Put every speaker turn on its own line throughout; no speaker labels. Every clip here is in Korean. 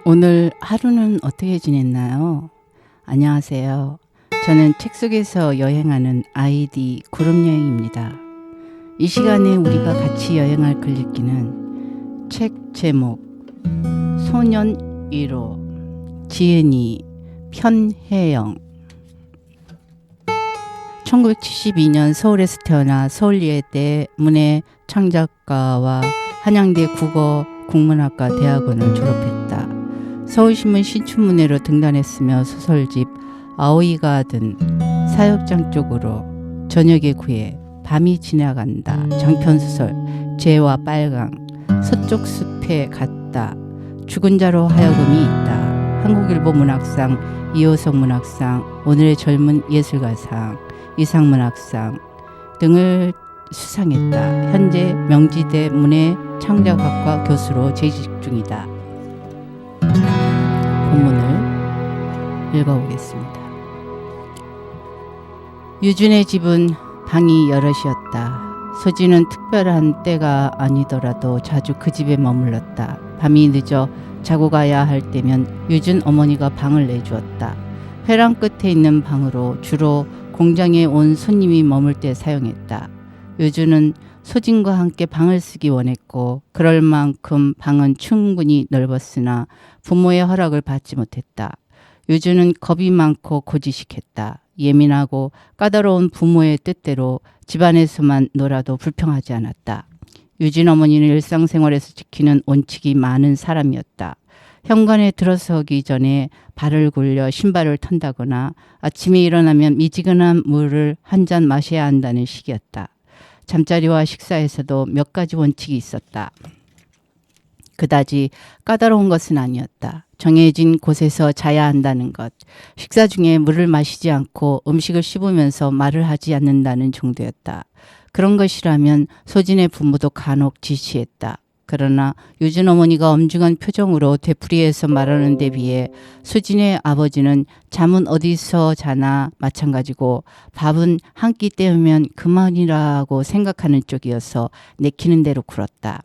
오늘 하루는 어떻게 지냈나요? 안녕하세요. 저는 책 속에서 여행하는 아이디 구름여행입니다. 이 시간에 우리가 같이 여행할 글읽기는 책 제목 소년 1호 지은이 편혜영. 1972년 서울에서 태어나 서울예대 문해창작과와 한양대 국어국문학과 대학원을 졸업했다. 서울신문 신춘문예로 등단했으며 소설집 아오이가든 사역장 쪽으로 저녁의 구애 밤이 지나간다 장편소설 재와 빨강 서쪽 숲에 갔다 죽은 자로 하여금이 있다 한국일보 문학상 이호석 문학상 오늘의 젊은 예술가상 이상문학상 등을 수상했다. 현재 명지대 문해창작학과 교수로 재직 중이다. 본문을 읽어보겠습니다. 유준의 집은 방이 여럿이었다. 소진은 특별한 때가 아니더라도 자주 그 집에 머물렀다. 밤이 늦어 자고 가야 할 때면 유준 어머니가 방을 내주었다. 회랑 끝에 있는 방으로 주로 공장에 온 손님이 머물 때 사용했다. 유준은 소진과 함께 방을 쓰기 원했고 그럴 만큼 방은 충분히 넓었으나 부모의 허락을 받지 못했다. 유준은 겁이 많고 고지식했다. 예민하고 까다로운 부모의 뜻대로 집안에서만 놀아도 불평하지 않았다. 유준 어머니는 일상생활에서 지키는 원칙이 많은 사람이었다. 현관에 들어서기 전에 발을 굴려 신발을 턴다거나 아침에 일어나면 미지근한 물을 한 잔 마셔야 한다는 식이었다. 잠자리와 식사에서도 몇 가지 원칙이 있었다. 그다지 까다로운 것은 아니었다. 정해진 곳에서 자야 한다는 것, 식사 중에 물을 마시지 않고 음식을 씹으면서 말을 하지 않는다는 정도였다. 그런 것이라면 소진의 부모도 간혹 지시했다. 그러나 유준 어머니가 엄중한 표정으로 되풀이해서 말하는 데 비해 수진의 아버지는 잠은 어디서 자나 마찬가지고 밥은 한 끼 때우면 그만이라고 생각하는 쪽이어서 내키는 대로 굴었다.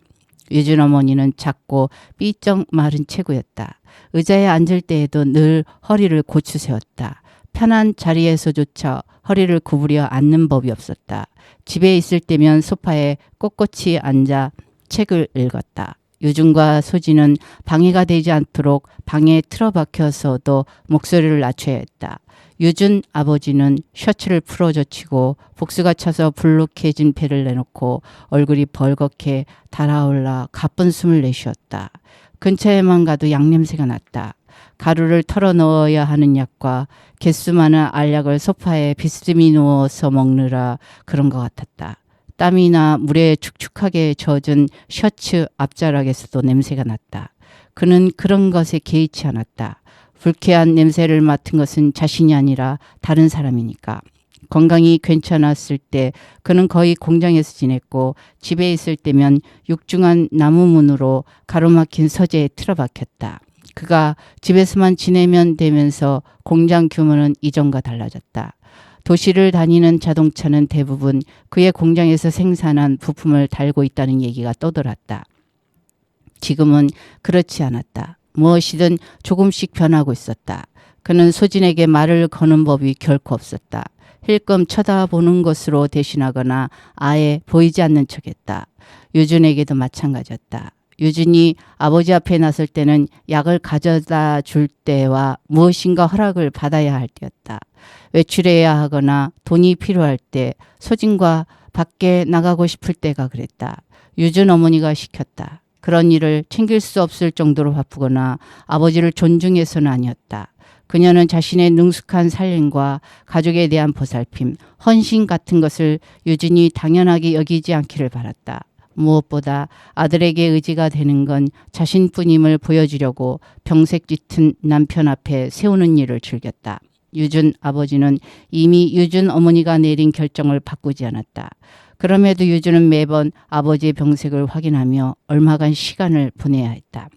유준 어머니는 작고 삐쩍 마른 체구였다. 의자에 앉을 때에도 늘 허리를 고추 세웠다. 편한 자리에서조차 허리를 구부려 앉는 법이 없었다. 집에 있을 때면 소파에 꼿꼿이 앉아 책을 읽었다. 유준과 소진은 방해가 되지 않도록 방에 틀어박혀서도 목소리를 낮춰야 했다. 유준 아버지는 셔츠를 풀어젖히고 복수가 차서 불룩해진 배를 내놓고 얼굴이 벌겋게 달아올라 가쁜 숨을 내쉬었다. 근처에만 가도 약냄새가 났다. 가루를 털어 넣어야 하는 약과 개수 많은 알약을 소파에 비스듬히 누워서 먹느라 그런 것 같았다. 땀이나 물에 축축하게 젖은 셔츠 앞자락에서도 냄새가 났다. 그는 그런 것에 개의치 않았다. 불쾌한 냄새를 맡은 것은 자신이 아니라 다른 사람이니까. 건강이 괜찮았을 때 그는 거의 공장에서 지냈고 집에 있을 때면 육중한 나무 문으로 가로막힌 서재에 틀어박혔다. 그가 집에서만 지내면 되면서 공장 규모는 이전과 달라졌다. 도시를 다니는 자동차는 대부분 그의 공장에서 생산한 부품을 달고 있다는 얘기가 떠돌았다. 지금은 그렇지 않았다. 무엇이든 조금씩 변하고 있었다. 그는 소진에게 말을 거는 법이 결코 없었다. 힐끔 쳐다보는 것으로 대신하거나 아예 보이지 않는 척했다. 유준에게도 마찬가지였다. 유준이 아버지 앞에 나설 때는 약을 가져다 줄 때와 무엇인가 허락을 받아야 할 때였다. 외출해야 하거나 돈이 필요할 때, 소진과 밖에 나가고 싶을 때가 그랬다. 유준 어머니가 시켰다. 그런 일을 챙길 수 없을 정도로 바쁘거나 아버지를 존중해서는 아니었다. 그녀는 자신의 능숙한 살림과 가족에 대한 보살핌, 헌신 같은 것을 유준이 당연하게 여기지 않기를 바랐다. 무엇보다 아들에게 의지가 되는 건 자신뿐임을 보여주려고 병색 짙은 남편 앞에 세우는 일을 즐겼다. 유준 아버지는 이미 유준 어머니가 내린 결정을 바꾸지 않았다. 그럼에도 유준은 매번 아버지의 병색을 확인하며 얼마간 시간을 보내야 했다.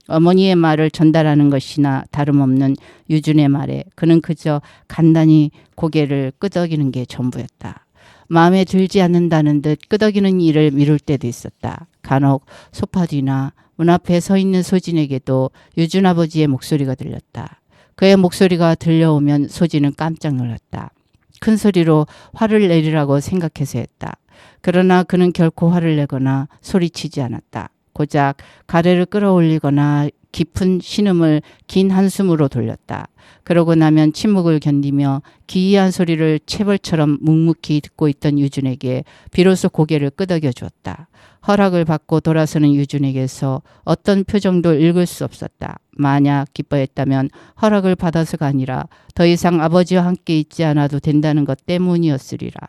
어머니의 말을 전달하는 것이나 다름없는 유준의 말에 그는 그저 간단히 고개를 끄덕이는 게 전부였다. 마음에 들지 않는다는 듯 끄덕이는 일을 미룰 때도 있었다. 간혹 소파 뒤나 문 앞에 서 있는 소진에게도 유준 아버지의 목소리가 들렸다. 그의 목소리가 들려오면 소진은 깜짝 놀랐다. 큰 소리로 화를 내리라고 생각해서였다. 그러나 그는 결코 화를 내거나 소리치지 않았다. 고작 가래를 끌어올리거나 깊은 신음을 긴 한숨으로 돌렸다. 그러고 나면 침묵을 견디며 기이한 소리를 체벌처럼 묵묵히 듣고 있던 유준에게 비로소 고개를 끄덕여 주었다. 허락을 받고 돌아서는 유준에게서 어떤 표정도 읽을 수 없었다. 만약 기뻐했다면 허락을 받아서가 아니라 더 이상 아버지와 함께 있지 않아도 된다는 것 때문이었으리라.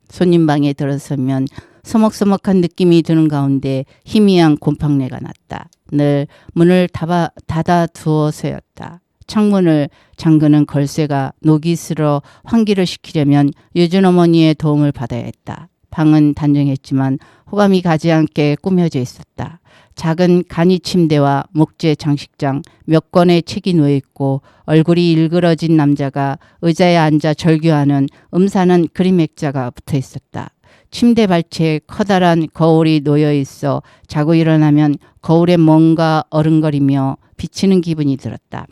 손님방에 들어서면 서먹서먹한 느낌이 드는 가운데 희미한 곰팡내가 났다. 늘 문을 닫아 두어서였다. 창문을 잠그는 걸쇠가 녹이 슬어 환기를 시키려면 유준 어머니의 도움을 받아야 했다. 방은 단정했지만 호감이 가지 않게 꾸며져 있었다. 작은 간이 침대와 목재 장식장, 몇 권의 책이 놓여있고 얼굴이 일그러진 남자가 의자에 앉아 절규하는 음산한 그림 액자가 붙어 있었다. 침대 발치에 커다란 거울이 놓여 있어 자고 일어나면 거울에 뭔가 어른거리며 비치는 기분이 들었다.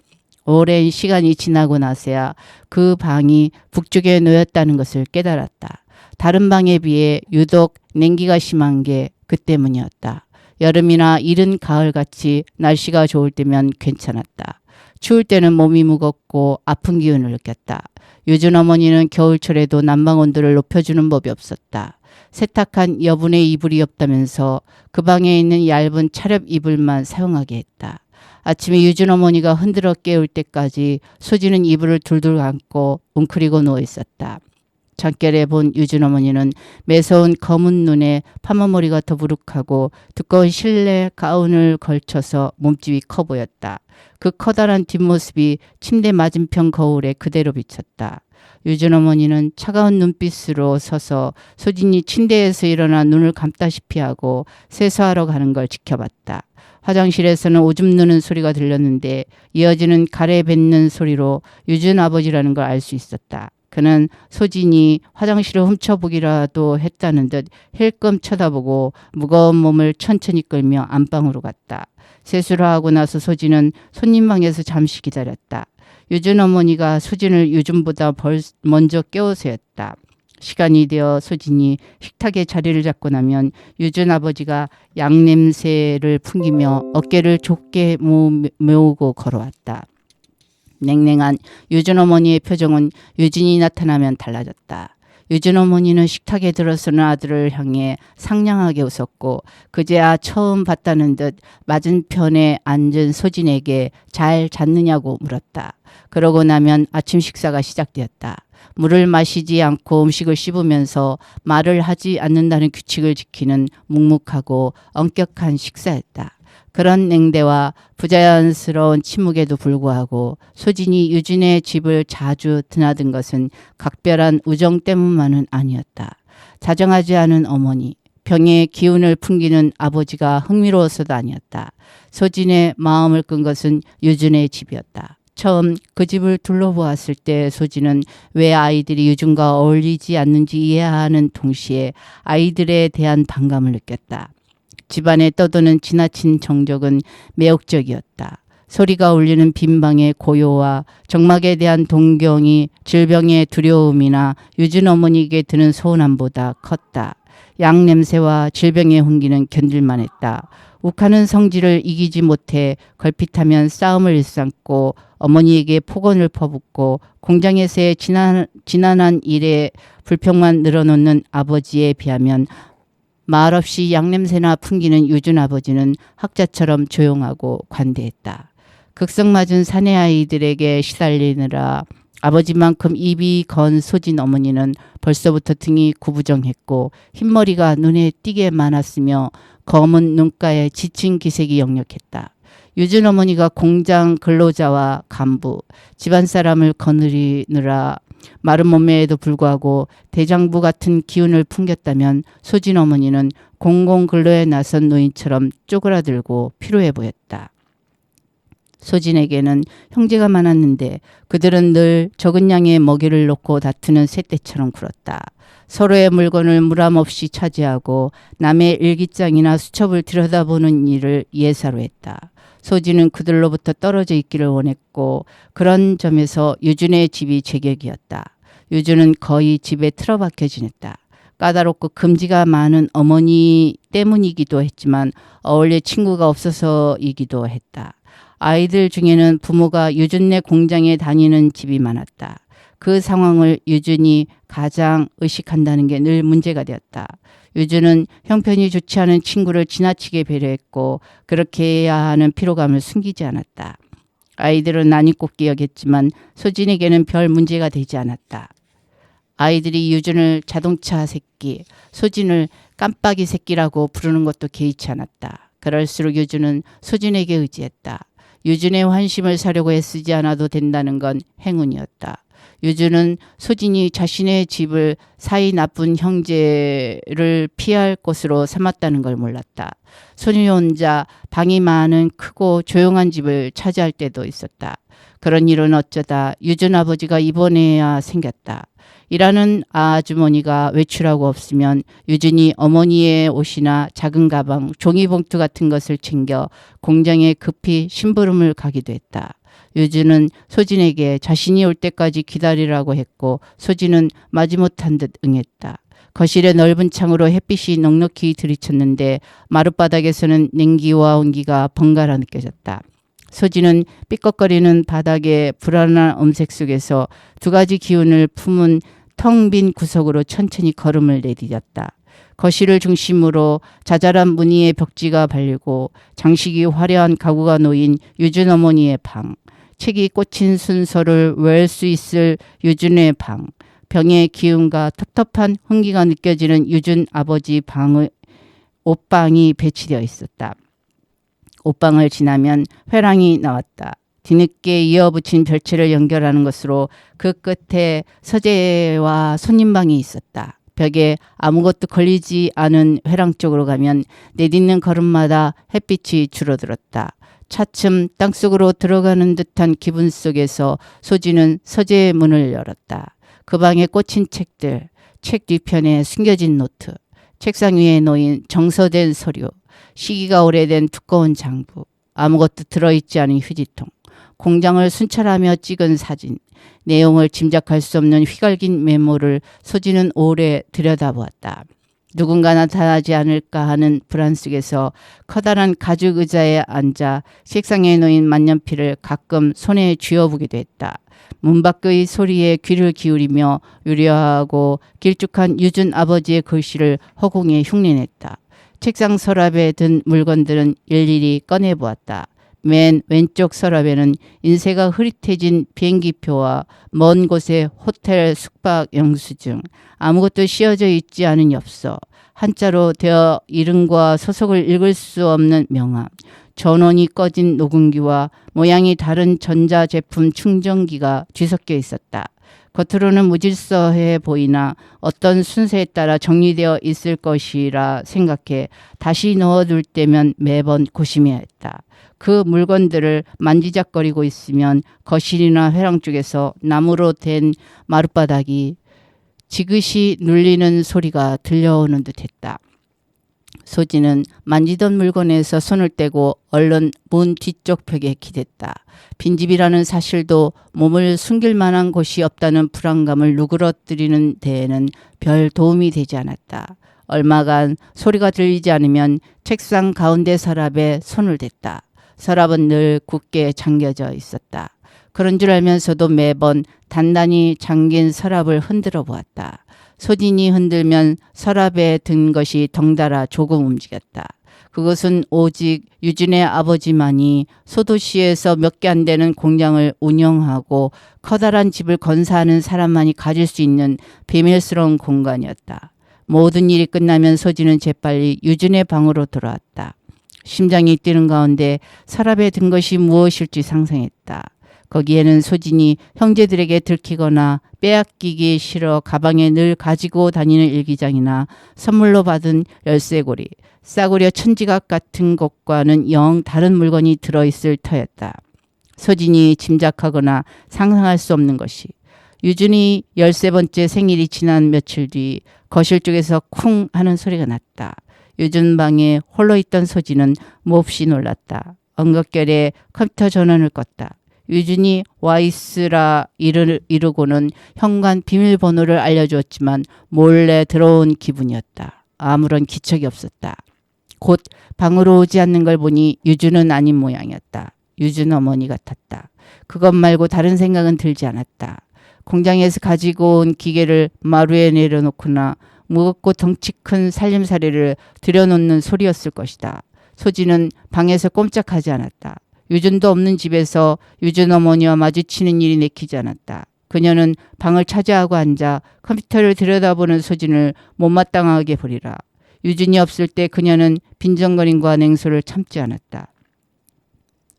오랜 시간이 지나고 나서야 그 방이 북쪽에 놓였다는 것을 깨달았다. 다른 방에 비해 유독 냉기가 심한 게 그 때문이었다. 여름이나 이른 가을같이 날씨가 좋을 때면 괜찮았다. 추울 때는 몸이 무겁고 아픈 기운을 느꼈다. 유준 어머니는 겨울철에도 난방 온도를 높여주는 법이 없었다. 세탁한 여분의 이불이 없다면서 그 방에 있는 얇은 차렵 이불만 사용하게 했다. 아침에 유준 어머니가 흔들어 깨울 때까지 소진은 이불을 둘둘 감고 웅크리고 누워 있었다. 잠결에 본 유준 어머니는 매서운 검은 눈에 파마머리가 더부룩하고 두꺼운 실내 가운을 걸쳐서 몸집이 커 보였다. 그 커다란 뒷모습이 침대 맞은편 거울에 그대로 비쳤다. 유준 어머니는 차가운 눈빛으로 서서 소진이 침대에서 일어나 눈을 감다시피 하고 세수하러 가는 걸 지켜봤다. 화장실에서는 오줌 누는 소리가 들렸는데 이어지는 가래 뱉는 소리로 유준 아버지라는 걸 알 수 있었다. 그는 소진이 화장실을 훔쳐보기라도 했다는 듯 힐끔 쳐다보고 무거운 몸을 천천히 끌며 안방으로 갔다. 세수를 하고 나서 소진은 손님방에서 잠시 기다렸다. 유준 어머니가 소진을 유준보다 먼저 깨워서였다. 시간이 되어 소진이 식탁에 자리를 잡고 나면 유준 아버지가 양냄새를 풍기며 어깨를 좁게 메우고 걸어왔다. 냉랭한 유준 어머니의 표정은 유진이 나타나면 달라졌다. 유준 어머니는 식탁에 들어서는 아들을 향해 상냥하게 웃었고 그제야 처음 봤다는 듯 맞은편에 앉은 소진에게 잘 잤느냐고 물었다. 그러고 나면 아침 식사가 시작되었다. 물을 마시지 않고 음식을 씹으면서 말을 하지 않는다는 규칙을 지키는 묵묵하고 엄격한 식사였다. 그런 냉대와 부자연스러운 침묵에도 불구하고 소진이 유진의 집을 자주 드나든 것은 각별한 우정 때문만은 아니었다. 다정하지 않은 어머니, 병의 기운을 풍기는 아버지가 흥미로워서도 아니었다. 소진의 마음을 끈 것은 유준의 집이었다. 처음 그 집을 둘러보았을 때 소진은 왜 아이들이 유준과 어울리지 않는지 이해하는 동시에 아이들에 대한 반감을 느꼈다. 집안에 떠도는 지나친 정적은 매혹적이었다. 소리가 울리는 빈방의 고요와 정막에 대한 동경이 질병의 두려움이나 유준 어머니에게 드는 서운함보다 컸다. 양 냄새와 질병의 훈기는 견딜만 했다. 욱하는 성질을 이기지 못해 걸핏하면 싸움을 일삼고 어머니에게 폭언을 퍼붓고 공장에서의 지난한 일에 불평만 늘어놓는 아버지에 비하면 말없이 양냄새나 풍기는 유준 아버지는 학자처럼 조용하고 관대했다. 극성맞은 사내 아이들에게 시달리느라 아버지만큼 입이 건 소진 어머니는 벌써부터 등이 구부정했고 흰머리가 눈에 띄게 많았으며 검은 눈가에 지친 기색이 역력했다. 유준 어머니가 공장 근로자와 간부, 집안 사람을 거느리느라 마른 몸매에도 불구하고 대장부 같은 기운을 풍겼다면 소진 어머니는 공공근로에 나선 노인처럼 쪼그라들고 피로해 보였다. 소진에게는 형제가 많았는데 그들은 늘 적은 양의 먹이를 놓고 다투는 새떼처럼 굴었다. 서로의 물건을 무람없이 차지하고 남의 일기장이나 수첩을 들여다보는 일을 예사로 했다. 소진은 그들로부터 떨어져 있기를 원했고 그런 점에서 유준의 집이 제격이었다. 유준은 거의 집에 틀어박혀 지냈다. 까다롭고 금지가 많은 어머니 때문이기도 했지만 어울릴 친구가 없어서이기도 했다. 아이들 중에는 부모가 유준네 공장에 다니는 집이 많았다. 그 상황을 유준이 가장 의식한다는 게 늘 문제가 되었다. 유준은 형편이 좋지 않은 친구를 지나치게 배려했고 그렇게 해야 하는 피로감을 숨기지 않았다. 아이들은 난이꼽기 여겼지만 소진에게는 별 문제가 되지 않았다. 아이들이 유준을 자동차 새끼, 소진을 깜빡이 새끼라고 부르는 것도 개의치 않았다. 그럴수록 유준은 소진에게 의지했다. 유준의 환심을 사려고 애쓰지 않아도 된다는 건 행운이었다. 유준은 소진이 자신의 집을 사이 나쁜 형제를 피할 곳으로 삼았다는 걸 몰랐다. 소진이 혼자 방이 많은 크고 조용한 집을 차지할 때도 있었다. 그런 일은 어쩌다 유준 아버지가 입원해야 생겼다. 일하는 아주머니가 외출하고 없으면 유준이 어머니의 옷이나 작은 가방, 종이봉투 같은 것을 챙겨 공장에 급히 심부름을 가기도 했다. 유준은 소진에게 자신이 올 때까지 기다리라고 했고 소진은 마지못한 듯 응했다. 거실의 넓은 창으로 햇빛이 넉넉히 들이쳤는데 마룻바닥에서는 냉기와 온기가 번갈아 느껴졌다. 소진은 삐걱거리는 바닥의 불안한 음색 속에서 두 가지 기운을 품은 텅 빈 구석으로 천천히 걸음을 내디뎠다. 거실을 중심으로 자잘한 무늬의 벽지가 발리고 장식이 화려한 가구가 놓인 유준 어머니의 방, 책이 꽂힌 순서를 외울 수 있을 유준의 방, 병의 기운과 텁텁한 흥기가 느껴지는 유준 아버지 방의 옷방이 배치되어 있었다. 옷방을 지나면 회랑이 나왔다. 뒤늦게 이어붙인 별채를 연결하는 것으로 그 끝에 서재와 손님방이 있었다. 벽에 아무것도 걸리지 않은 회랑 쪽으로 가면 내딛는 걸음마다 햇빛이 줄어들었다. 차츰 땅속으로 들어가는 듯한 기분 속에서 소진은 서재의 문을 열었다. 그 방에 꽂힌 책들, 책 뒤편에 숨겨진 노트, 책상 위에 놓인 정서된 서류, 시기가 오래된 두꺼운 장부, 아무것도 들어있지 않은 휴지통, 공장을 순찰하며 찍은 사진, 내용을 짐작할 수 없는 휘갈긴 메모를 소진은 오래 들여다보았다. 누군가 나타나지 않을까 하는 불안 속에서 커다란 가죽 의자에 앉아 책상에 놓인 만년필을 가끔 손에 쥐어보기도 했다. 문 밖의 소리에 귀를 기울이며 유려하고 길쭉한 유준 아버지의 글씨를 허공에 흉내냈다. 책상 서랍에 든 물건들은 일일이 꺼내보았다. 맨 왼쪽 서랍에는 인쇄가 흐릿해진 비행기표와 먼 곳의 호텔 숙박 영수증, 아무것도 씌어져 있지 않은 엽서, 한자로 되어 이름과 소속을 읽을 수 없는 명함, 전원이 꺼진 녹음기와 모양이 다른 전자제품 충전기가 뒤섞여 있었다. 겉으로는 무질서해 보이나 어떤 순서에 따라 정리되어 있을 것이라 생각해 다시 넣어둘 때면 매번 고심해야 했다. 그 물건들을 만지작거리고 있으면 거실이나 회랑 쪽에서 나무로 된 마룻바닥이 지그시 눌리는 소리가 들려오는 듯했다. 소진은 만지던 물건에서 손을 떼고 얼른 문 뒤쪽 벽에 기댔다. 빈집이라는 사실도 몸을 숨길 만한 곳이 없다는 불안감을 누그러뜨리는 데에는 별 도움이 되지 않았다. 얼마간 소리가 들리지 않으면 책상 가운데 서랍에 손을 댔다. 서랍은 늘 굳게 잠겨져 있었다. 그런 줄 알면서도 매번 단단히 잠긴 서랍을 흔들어 보았다. 소진이 흔들면 서랍에 든 것이 덩달아 조금 움직였다. 그것은 오직 유진의 아버지만이 소도시에서 몇 개 안 되는 공장을 운영하고 커다란 집을 건사하는 사람만이 가질 수 있는 비밀스러운 공간이었다. 모든 일이 끝나면 소진은 재빨리 유진의 방으로 돌아왔다. 심장이 뛰는 가운데 서랍에 든 것이 무엇일지 상상했다. 거기에는 소진이 형제들에게 들키거나 빼앗기기 싫어 가방에 늘 가지고 다니는 일기장이나 선물로 받은 열쇠고리, 싸구려 천지각 같은 것과는 영 다른 물건이 들어있을 터였다. 소진이 짐작하거나 상상할 수 없는 것이 유준이 13번째 생일이 지난 며칠 뒤 거실 쪽에서 쿵 하는 소리가 났다. 유준 방에 홀로 있던 소진은 몹시 놀랐다. 엉겁결에 컴퓨터 전원을 껐다. 유준이 와이스라 이르고는 현관 비밀번호를 알려주었지만 몰래 들어온 기분이었다. 아무런 기척이 없었다. 곧 방으로 오지 않는 걸 보니 유준은 아닌 모양이었다. 유준 어머니 같았다. 그것 말고 다른 생각은 들지 않았다. 공장에서 가지고 온 기계를 마루에 내려놓거나 무겁고 덩치 큰 살림살이를 들여놓는 소리였을 것이다. 소진은 방에서 꼼짝하지 않았다. 유준도 없는 집에서 유준 어머니와 마주치는 일이 내키지 않았다. 그녀는 방을 차지하고 앉아 컴퓨터를 들여다보는 소진을 못마땅하게 보리라. 유준이 없을 때 그녀는 빈정거림과 냉소를 참지 않았다.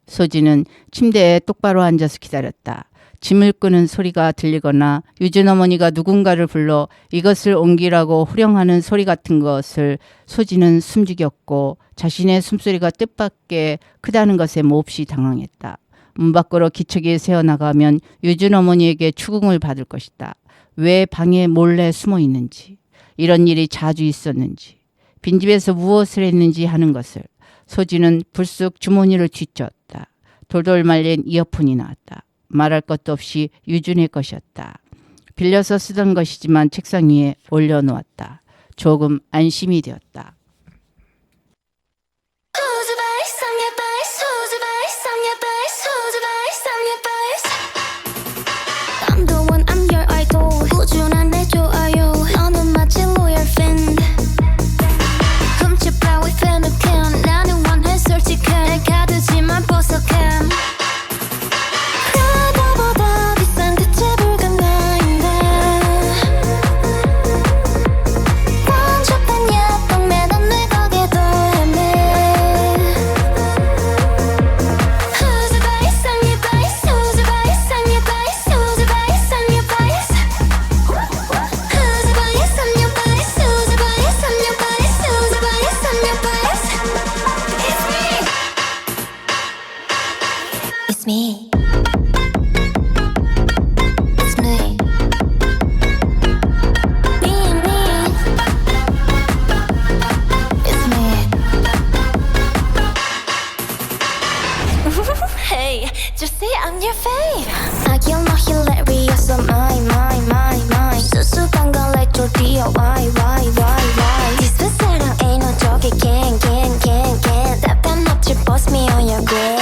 소진은 침대에 똑바로 앉아서 기다렸다. 짐을 끄는 소리가 들리거나 유준 어머니가 누군가를 불러 이것을 옮기라고 후령하는 소리 같은 것을 소진은 숨죽였고 자신의 숨소리가 뜻밖의 크다는 것에 몹시 당황했다. 문 밖으로 기척이 새어나가면 유준 어머니에게 추궁을 받을 것이다. 왜 방에 몰래 숨어 있는지, 이런 일이 자주 있었는지, 빈집에서 무엇을 했는지 하는 것을 소진은 불쑥 주머니를 뒤쳤다. 돌돌 말린 이어폰이 나왔다. 말할 것도 없이 유준의 것이었다. 빌려서 쓰던 것이지만 책상 위에 올려놓았다. 조금 안심이 되었다.
Just say I'm your fave. I kill my hilarious, so my. 수수한 건 let your why. This 사랑 ain't no joke, can. 답답한 납치 post me on your gram.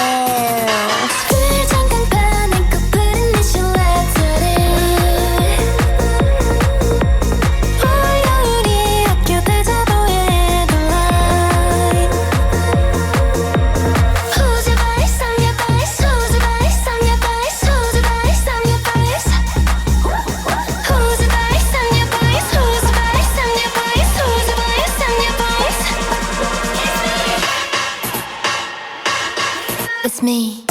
술 잠깐 파는 커플은 내 실내들이 화요일이 학교 대자보에 headline. Who's your vice? I'm your vice. Who's your vice? I'm your vice. Who's your vice? I'm your vice. Who's your vice? I'm your vice. Who's your vice? I'm your vice. Who's your vice? I'm your vice. It's me.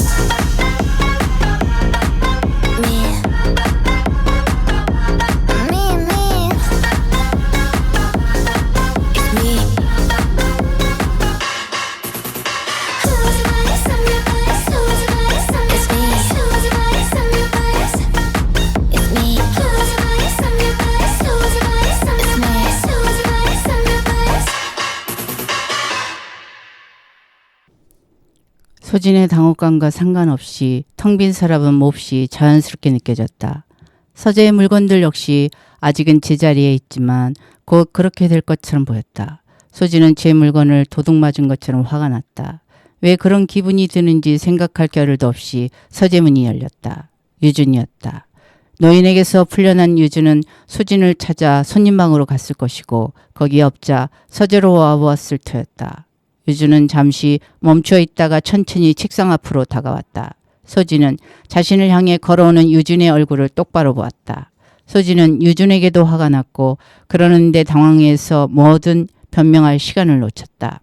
소진의 당혹감과 상관없이 텅 빈 서랍은 몹시 자연스럽게 느껴졌다. 서재의 물건들 역시 아직은 제자리에 있지만 곧 그렇게 될 것처럼 보였다. 소진은 제 물건을 도둑 맞은 것처럼 화가 났다. 왜 그런 기분이 드는지 생각할 겨를도 없이 서재문이 열렸다. 유준이었다. 노인에게서 풀려난 유준은 소진을 찾아 손님방으로 갔을 것이고 거기에 없자 서재로 와보았을 터였다. 유준은 잠시 멈춰 있다가 천천히 책상 앞으로 다가왔다. 소진은 자신을 향해 걸어오는 유준의 얼굴을 똑바로 보았다. 소진은 유준에게도 화가 났고 그러는데 당황해서 뭐든 변명할 시간을 놓쳤다.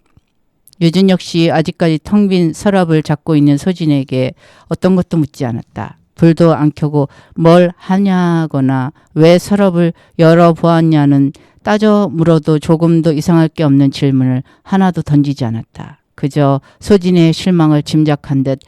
유준 역시 아직까지 텅 빈 서랍을 잡고 있는 소진에게 어떤 것도 묻지 않았다. 불도 안 켜고 뭘 하냐거나 왜 서랍을 열어보았냐는 따져 물어도 조금도 이상할 게 없는 질문을 하나도 던지지 않았다. 그저 소진의 실망을 짐작한 듯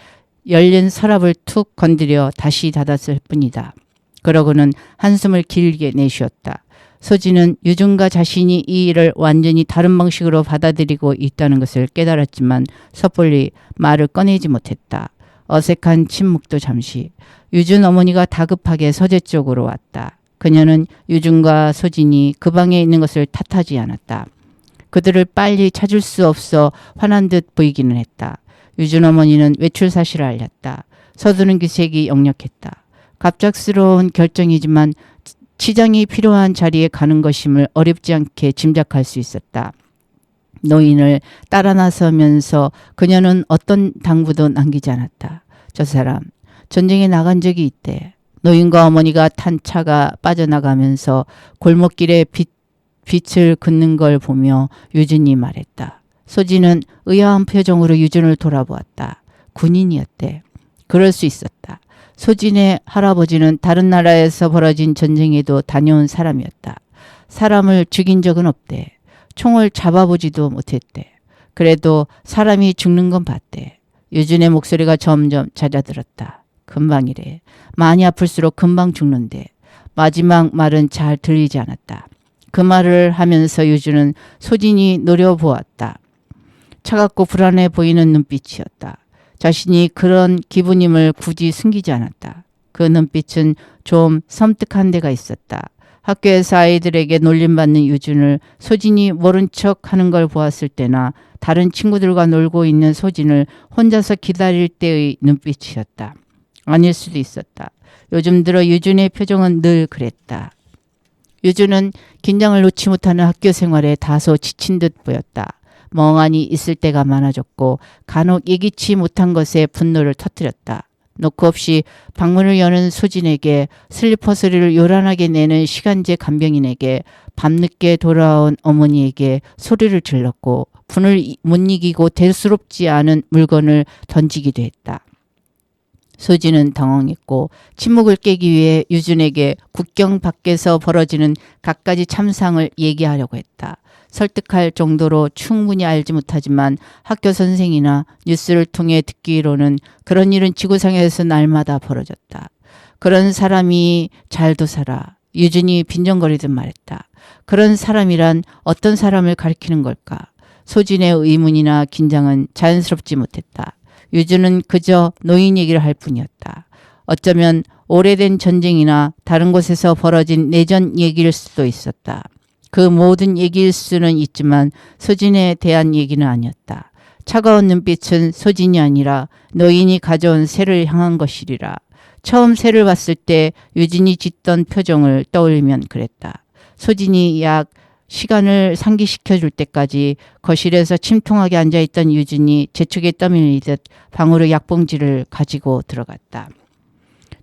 열린 서랍을 툭 건드려 다시 닫았을 뿐이다. 그러고는 한숨을 길게 내쉬었다. 소진은 유준과 자신이 이 일을 완전히 다른 방식으로 받아들이고 있다는 것을 깨달았지만 섣불리 말을 꺼내지 못했다. 어색한 침묵도 잠시. 유준 어머니가 다급하게 서재 쪽으로 왔다. 그녀는 유준과 소진이 그 방에 있는 것을 탓하지 않았다. 그들을 빨리 찾을 수 없어 화난 듯 보이기는 했다. 유준 어머니는 외출 사실을 알렸다. 서두른 기색이 역력했다. 갑작스러운 결정이지만 치장이 필요한 자리에 가는 것임을 어렵지 않게 짐작할 수 있었다. 노인을 따라 나서면서 그녀는 어떤 당부도 남기지 않았다. 저 사람 전쟁에 나간 적이 있대. 노인과 어머니가 탄 차가 빠져나가면서 골목길에 빛을 긋는 걸 보며 유준이 말했다. 소진은 의아한 표정으로 유준을 돌아보았다. 군인이었대. 그럴 수 있었다. 소진의 할아버지는 다른 나라에서 벌어진 전쟁에도 다녀온 사람이었다. 사람을 죽인 적은 없대. 총을 잡아보지도 못했대. 그래도 사람이 죽는 건 봤대. 유준의 목소리가 점점 잦아들었다. 금방이래. 많이 아플수록 금방 죽는데. 마지막 말은 잘 들리지 않았다. 그 말을 하면서 유준은 소진이 노려보았다. 차갑고 불안해 보이는 눈빛이었다. 자신이 그런 기분임을 굳이 숨기지 않았다. 그 눈빛은 좀 섬뜩한 데가 있었다. 학교에서 아이들에게 놀림받는 유준을 소진이 모른 척 하는 걸 보았을 때나 다른 친구들과 놀고 있는 소진을 혼자서 기다릴 때의 눈빛이었다. 아닐 수도 있었다. 요즘 들어 유준의 표정은 늘 그랬다. 유준은 긴장을 놓지 못하는 학교 생활에 다소 지친 듯 보였다. 멍하니 있을 때가 많아졌고 간혹 예기치 못한 것에 분노를 터뜨렸다. 노크 없이 방문을 여는 소진에게 슬리퍼 소리를 요란하게 내는 시간제 간병인에게 밤늦게 돌아온 어머니에게 소리를 질렀고 분을 못 이기고 대수롭지 않은 물건을 던지기도 했다. 소진은 당황했고 침묵을 깨기 위해 유준에게 국경 밖에서 벌어지는 갖가지 참상을 얘기하려고 했다. 설득할 정도로 충분히 알지 못하지만 학교 선생이나 뉴스를 통해 듣기로는 그런 일은 지구상에서 날마다 벌어졌다. 그런 사람이 잘도 살아. 유준이 빈정거리듯 말했다. 그런 사람이란 어떤 사람을 가리키는 걸까? 소진의 의문이나 긴장은 자연스럽지 못했다. 유준은 그저 노인 얘기를 할 뿐이었다. 어쩌면 오래된 전쟁이나 다른 곳에서 벌어진 내전 얘기일 수도 있었다. 그 모든 얘기일 수는 있지만 소진에 대한 얘기는 아니었다. 차가운 눈빛은 소진이 아니라 노인이 가져온 새를 향한 것이리라. 처음 새를 봤을 때 유진이 짓던 표정을 떠올리면 그랬다. 소진이 약 시간을 상기시켜 줄 때까지 거실에서 침통하게 앉아있던 유진이 재촉에 떠밀리듯 방으로 약봉지를 가지고 들어갔다.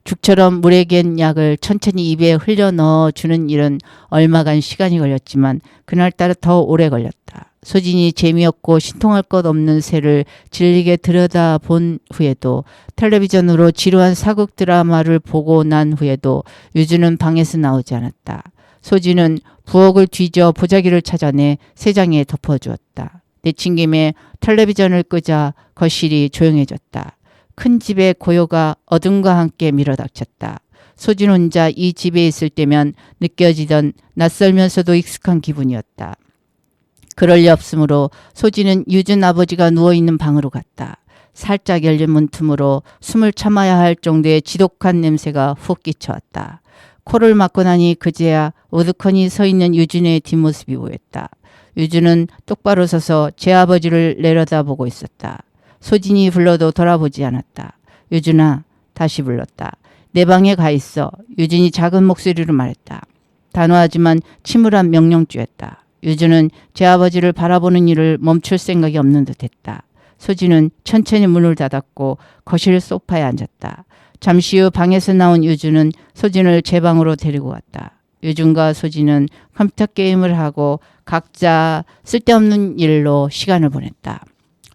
죽처럼 물에 갠 약을 천천히 입에 흘려 넣어주는 일은 얼마간 시간이 걸렸지만 그날따라 더 오래 걸렸다. 소진이 재미없고 신통할 것 없는 새를 질리게 들여다본 후에도 텔레비전으로 지루한 사극 드라마를 보고 난 후에도 유주는 방에서 나오지 않았다. 소진은 부엌을 뒤져 보자기를 찾아내 세 장에 덮어주었다. 내친김에 텔레비전을 끄자 거실이 조용해졌다. 큰 집의 고요가 어둠과 함께 밀어닥쳤다. 소진 혼자 이 집에 있을 때면 느껴지던 낯설면서도 익숙한 기분이었다. 그럴 리 없으므로 소진은 유준 아버지가 누워있는 방으로 갔다. 살짝 열린 문틈으로 숨을 참아야 할 정도의 지독한 냄새가 훅 끼쳐왔다. 코를 막고 나니 그제야 우두커니 서 있는 유준의 뒷모습이 보였다. 유준은 똑바로 서서 제 아버지를 내려다보고 있었다. 소진이 불러도 돌아보지 않았다. 유준아, 다시 불렀다. 내 방에 가 있어. 유준이 작은 목소리로 말했다. 단호하지만 침울한 명령주였다. 유준은 제 아버지를 바라보는 일을 멈출 생각이 없는 듯했다. 소진은 천천히 문을 닫았고 거실 소파에 앉았다. 잠시 후 방에서 나온 유준은 소진을 제 방으로 데리고 왔다. 유준과 소진은 컴퓨터 게임을 하고 각자 쓸데없는 일로 시간을 보냈다.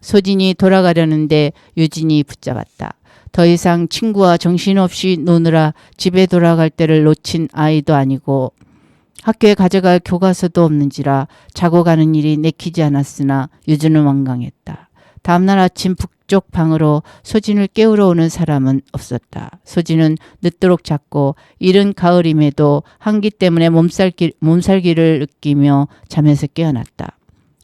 소진이 돌아가려는데 유진이 붙잡았다. 더 이상 친구와 정신없이 노느라 집에 돌아갈 때를 놓친 아이도 아니고 학교에 가져갈 교과서도 없는지라 자고 가는 일이 내키지 않았으나 유준은 완강했다. 다음날 아침 북쪽 방으로 소진을 깨우러 오는 사람은 없었다. 소진은 늦도록 잤고 이른 가을임에도 한기 때문에 몸살기를 느끼며 잠에서 깨어났다.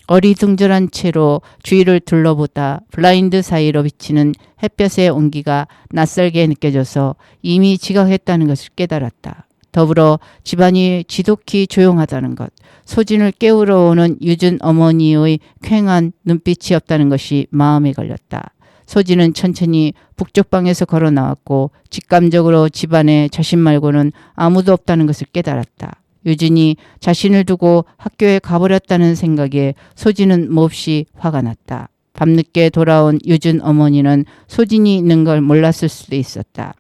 어리둥절한 채로 주위를 둘러보다 블라인드 사이로 비치는 햇볕의 온기가 낯설게 느껴져서 이미 지각했다는 것을 깨달았다. 더불어 집안이 지독히 조용하다는 것, 소진을 깨우러 오는 유준 어머니의 퀭한 눈빛이 없다는 것이 마음에 걸렸다. 소진은 천천히 북쪽 방에서 걸어 나왔고 직감적으로 집안에 자신 말고는 아무도 없다는 것을 깨달았다. 유진이 자신을 두고 학교에 가버렸다는 생각에 소진은 몹시 화가 났다. 밤늦게 돌아온 유준 어머니는 소진이 있는 걸 몰랐을 수도 있었다.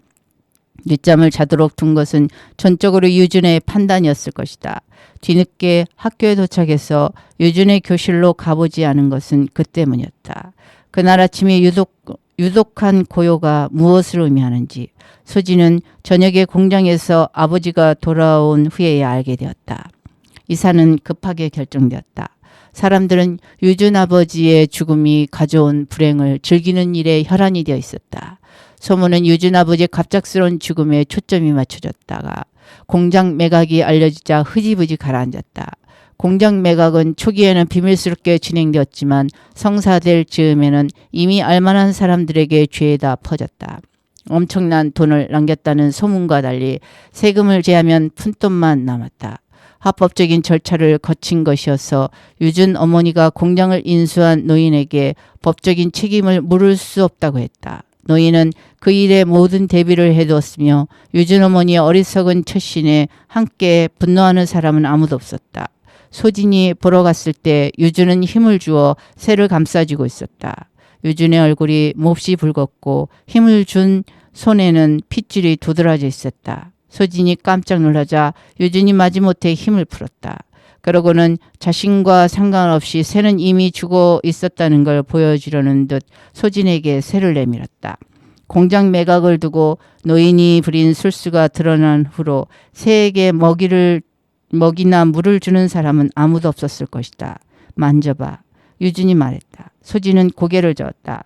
늦잠을 자도록 둔 것은 전적으로 유준의 판단이었을 것이다. 뒤늦게 학교에 도착해서 유준의 교실로 가보지 않은 것은 그 때문이었다. 그날 아침에 유독한 고요가 무엇을 의미하는지 소진은 저녁에 공장에서 아버지가 돌아온 후에야 알게 되었다. 이사는 급하게 결정되었다. 사람들은 유준 아버지의 죽음이 가져온 불행을 즐기는 일에 혈안이 되어 있었다. 소문은 유준 아버지의 갑작스러운 죽음에 초점이 맞춰졌다가 공장 매각이 알려지자 흐지부지 가라앉았다. 공장 매각은 초기에는 비밀스럽게 진행되었지만 성사될 즈음에는 이미 알만한 사람들에게 죄다 퍼졌다. 엄청난 돈을 남겼다는 소문과 달리 세금을 제하면 푼돈만 남았다. 합법적인 절차를 거친 것이어서 유준 어머니가 공장을 인수한 노인에게 법적인 책임을 물을 수 없다고 했다. 노인은 그 일에 모든 대비를 해두었으며 유준 어머니의 어리석은 처신에 함께 분노하는 사람은 아무도 없었다. 소진이 보러 갔을 때 유준은 힘을 주어 새를 감싸쥐고 있었다. 유준의 얼굴이 몹시 붉었고 힘을 준 손에는 핏줄이 두드러져 있었다. 소진이 깜짝 놀라자 유준이 마지못해 힘을 풀었다. 그러고는 자신과 상관없이 새는 이미 죽어 있었다는 걸 보여주려는 듯 소진에게 새를 내밀었다. 공장 매각을 두고 노인이 부린 술수가 드러난 후로 새에게 먹이나 물을 주는 사람은 아무도 없었을 것이다. 만져봐. 유준이 말했다. 소진은 고개를 저었다.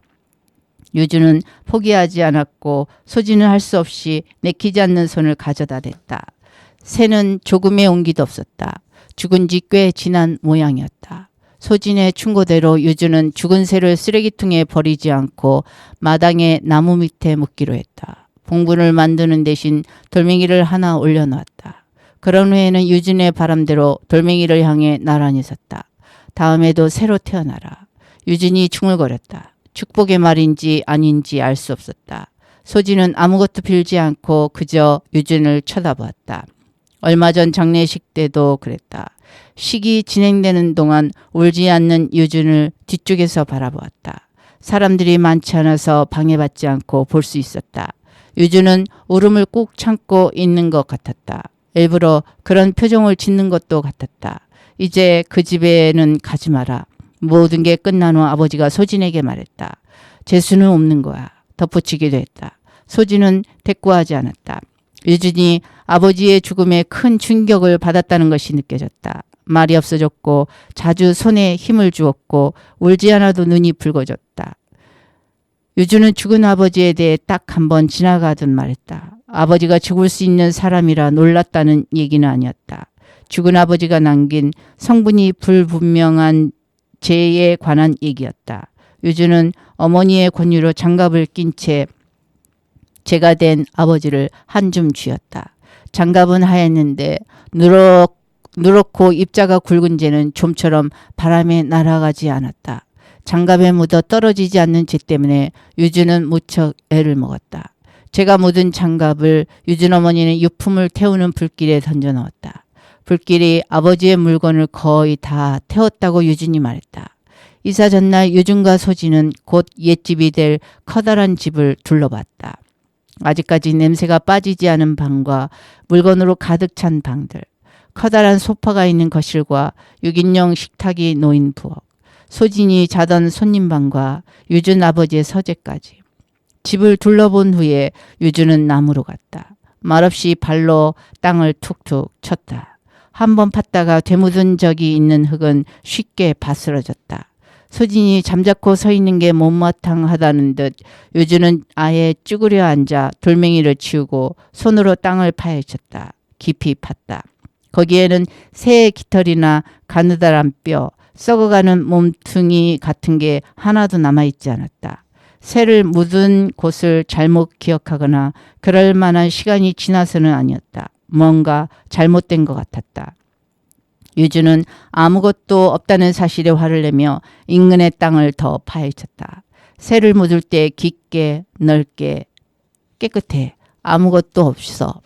유준은 포기하지 않았고 소진은 할 수 없이 내키지 않는 손을 가져다 댔다. 새는 조금의 온기도 없었다. 죽은 지 꽤 지난 모양이었다. 소진의 충고대로 유준은 죽은 새를 쓰레기통에 버리지 않고 마당의 나무 밑에 묻기로 했다. 봉분을 만드는 대신 돌멩이를 하나 올려놓았다. 그런 후에는 유준의 바람대로 돌멩이를 향해 나란히 섰다. 다음에도 새로 태어나라. 유준이 중얼거렸다. 축복의 말인지 아닌지 알 수 없었다. 소진은 아무것도 빌지 않고 그저 유준을 쳐다보았다. 얼마 전 장례식 때도 그랬다. 식이 진행되는 동안 울지 않는 유준을 뒤쪽에서 바라보았다. 사람들이 많지 않아서 방해받지 않고 볼 수 있었다. 유준은 울음을 꾹 참고 있는 것 같았다. 일부러 그런 표정을 짓는 것도 같았다. 이제 그 집에는 가지 마라. 모든 게 끝난 후 아버지가 소진에게 말했다. 재수는 없는 거야. 덧붙이기도 했다. 소진은 대꾸하지 않았다. 유준이 아버지의 죽음에 큰 충격을 받았다는 것이 느껴졌다. 말이 없어졌고 자주 손에 힘을 주었고 울지 않아도 눈이 붉어졌다. 유준은 죽은 아버지에 대해 딱 한 번 지나가듯 말했다. 아버지가 죽을 수 있는 사람이라 놀랐다는 얘기는 아니었다. 죽은 아버지가 남긴 성분이 불분명한 죄에 관한 얘기였다. 유준은 어머니의 권유로 장갑을 낀 채 죄가 된 아버지를 한 줌 쥐었다. 장갑은 하였는데 누렇고 입자가 굵은 죄는 좀처럼 바람에 날아가지 않았다. 장갑에 묻어 떨어지지 않는 죄 때문에 유준은 무척 애를 먹었다. 죄가 묻은 장갑을 유준 어머니는 유품을 태우는 불길에 던져 넣었다. 불길이 아버지의 물건을 거의 다 태웠다고 유준이 말했다. 이사 전날 유준과 소진은 곧 옛집이 될 커다란 집을 둘러봤다. 아직까지 냄새가 빠지지 않은 방과 물건으로 가득 찬 방들, 커다란 소파가 있는 거실과 6인용 식탁이 놓인 부엌, 소진이 자던 손님방과 유준 아버지의 서재까지. 집을 둘러본 후에 유준은 나무로 갔다. 말없이 발로 땅을 툭툭 쳤다. 한 번 팠다가 되묻은 적이 있는 흙은 쉽게 바스러졌다. 소진이 잠자코 서 있는 게 못마땅하다는 듯 유주는 아예 쭈그려 앉아 돌멩이를 치우고 손으로 땅을 파헤쳤다. 깊이 팠다. 거기에는 새의 깃털이나 가느다란 뼈, 썩어가는 몸뚱이 같은 게 하나도 남아있지 않았다. 새를 묻은 곳을 잘못 기억하거나 그럴 만한 시간이 지나서는 아니었다. 뭔가 잘못된 것 같았다. 유주는 아무것도 없다는 사실에 화를 내며 인근의 땅을 더 파헤쳤다. 새를 묻을 때 깊게, 넓게, 깨끗해. 아무것도 없어.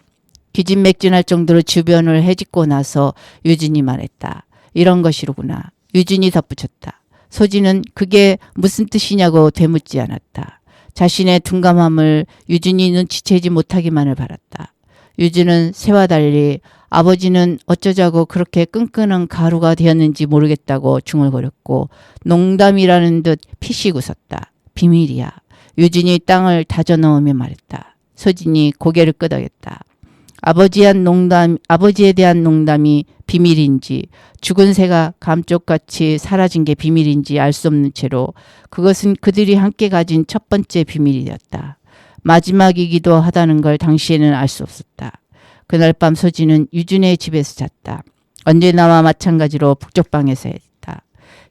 기진맥진할 정도로 주변을 헤집고 나서 유진이 말했다. 이런 것이로구나. 유진이 덧붙였다. 소진은 그게 무슨 뜻이냐고 되묻지 않았다. 자신의 둔감함을 유진이 눈치채지 못하기만을 바랐다. 유진은 새와 달리 아버지는 어쩌자고 그렇게 끈끈한 가루가 되었는지 모르겠다고 중얼거렸고 농담이라는 듯 피식 웃었다. 비밀이야. 유진이 땅을 다져 넣으며 말했다. 소진이 고개를 끄덕였다. 아버지에 대한 농담이 비밀인지 죽은 새가 감쪽같이 사라진 게 비밀인지 알 수 없는 채로 그것은 그들이 함께 가진 첫 번째 비밀이었다. 마지막이기도 하다는 걸 당시에는 알 수 없었다. 그날 밤 소진은 유진의 집에서 잤다. 언제나와 마찬가지로 북쪽방에서 했다.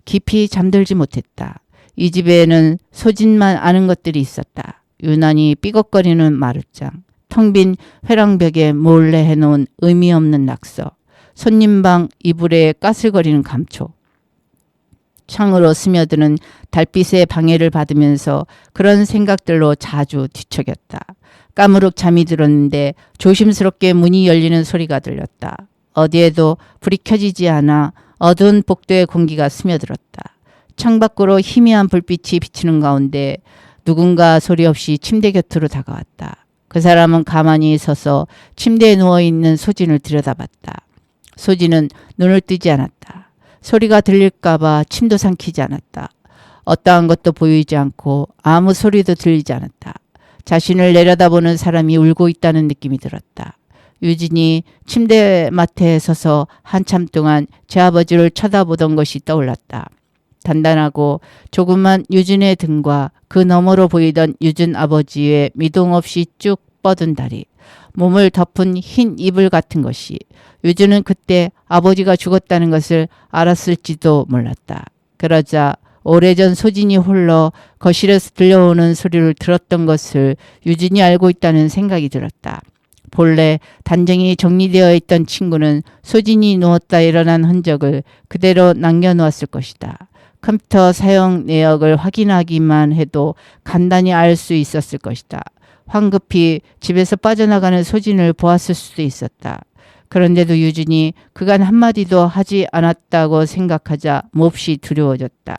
깊이 잠들지 못했다. 이 집에는 소진만 아는 것들이 있었다. 유난히 삐걱거리는 마루장, 텅 빈 회랑벽에 몰래 해놓은 의미 없는 낙서, 손님방 이불에 까슬거리는 감초, 창으로 스며드는 달빛의 방해를 받으면서 그런 생각들로 자주 뒤척였다. 까무룩 잠이 들었는데 조심스럽게 문이 열리는 소리가 들렸다. 어디에도 불이 켜지지 않아 어두운 복도의 공기가 스며들었다. 창밖으로 희미한 불빛이 비치는 가운데 누군가 소리 없이 침대 곁으로 다가왔다. 그 사람은 가만히 서서 침대에 누워있는 소진을 들여다봤다. 소진은 눈을 뜨지 않았다. 소리가 들릴까봐 침도 삼키지 않았다. 어떠한 것도 보이지 않고 아무 소리도 들리지 않았다. 자신을 내려다보는 사람이 울고 있다는 느낌이 들었다. 유진이 침대맡에 서서 한참 동안 제 아버지를 쳐다보던 것이 떠올랐다. 단단하고 조그만 유진의 등과 그 너머로 보이던 유진 아버지의 미동 없이 쭉 뻗은 다리, 몸을 덮은 흰 이불 같은 것이 유진은 그때 아버지가 죽었다는 것을 알았을지도 몰랐다. 그러자 오래전 소진이 홀로 거실에서 들려오는 소리를 들었던 것을 유진이 알고 있다는 생각이 들었다. 본래 단정히 정리되어 있던 친구는 소진이 누웠다 일어난 흔적을 그대로 남겨놓았을 것이다. 컴퓨터 사용 내역을 확인하기만 해도 간단히 알 수 있었을 것이다. 황급히 집에서 빠져나가는 소진을 보았을 수도 있었다. 그런데도 유진이 그간 한마디도 하지 않았다고 생각하자 몹시 두려워졌다.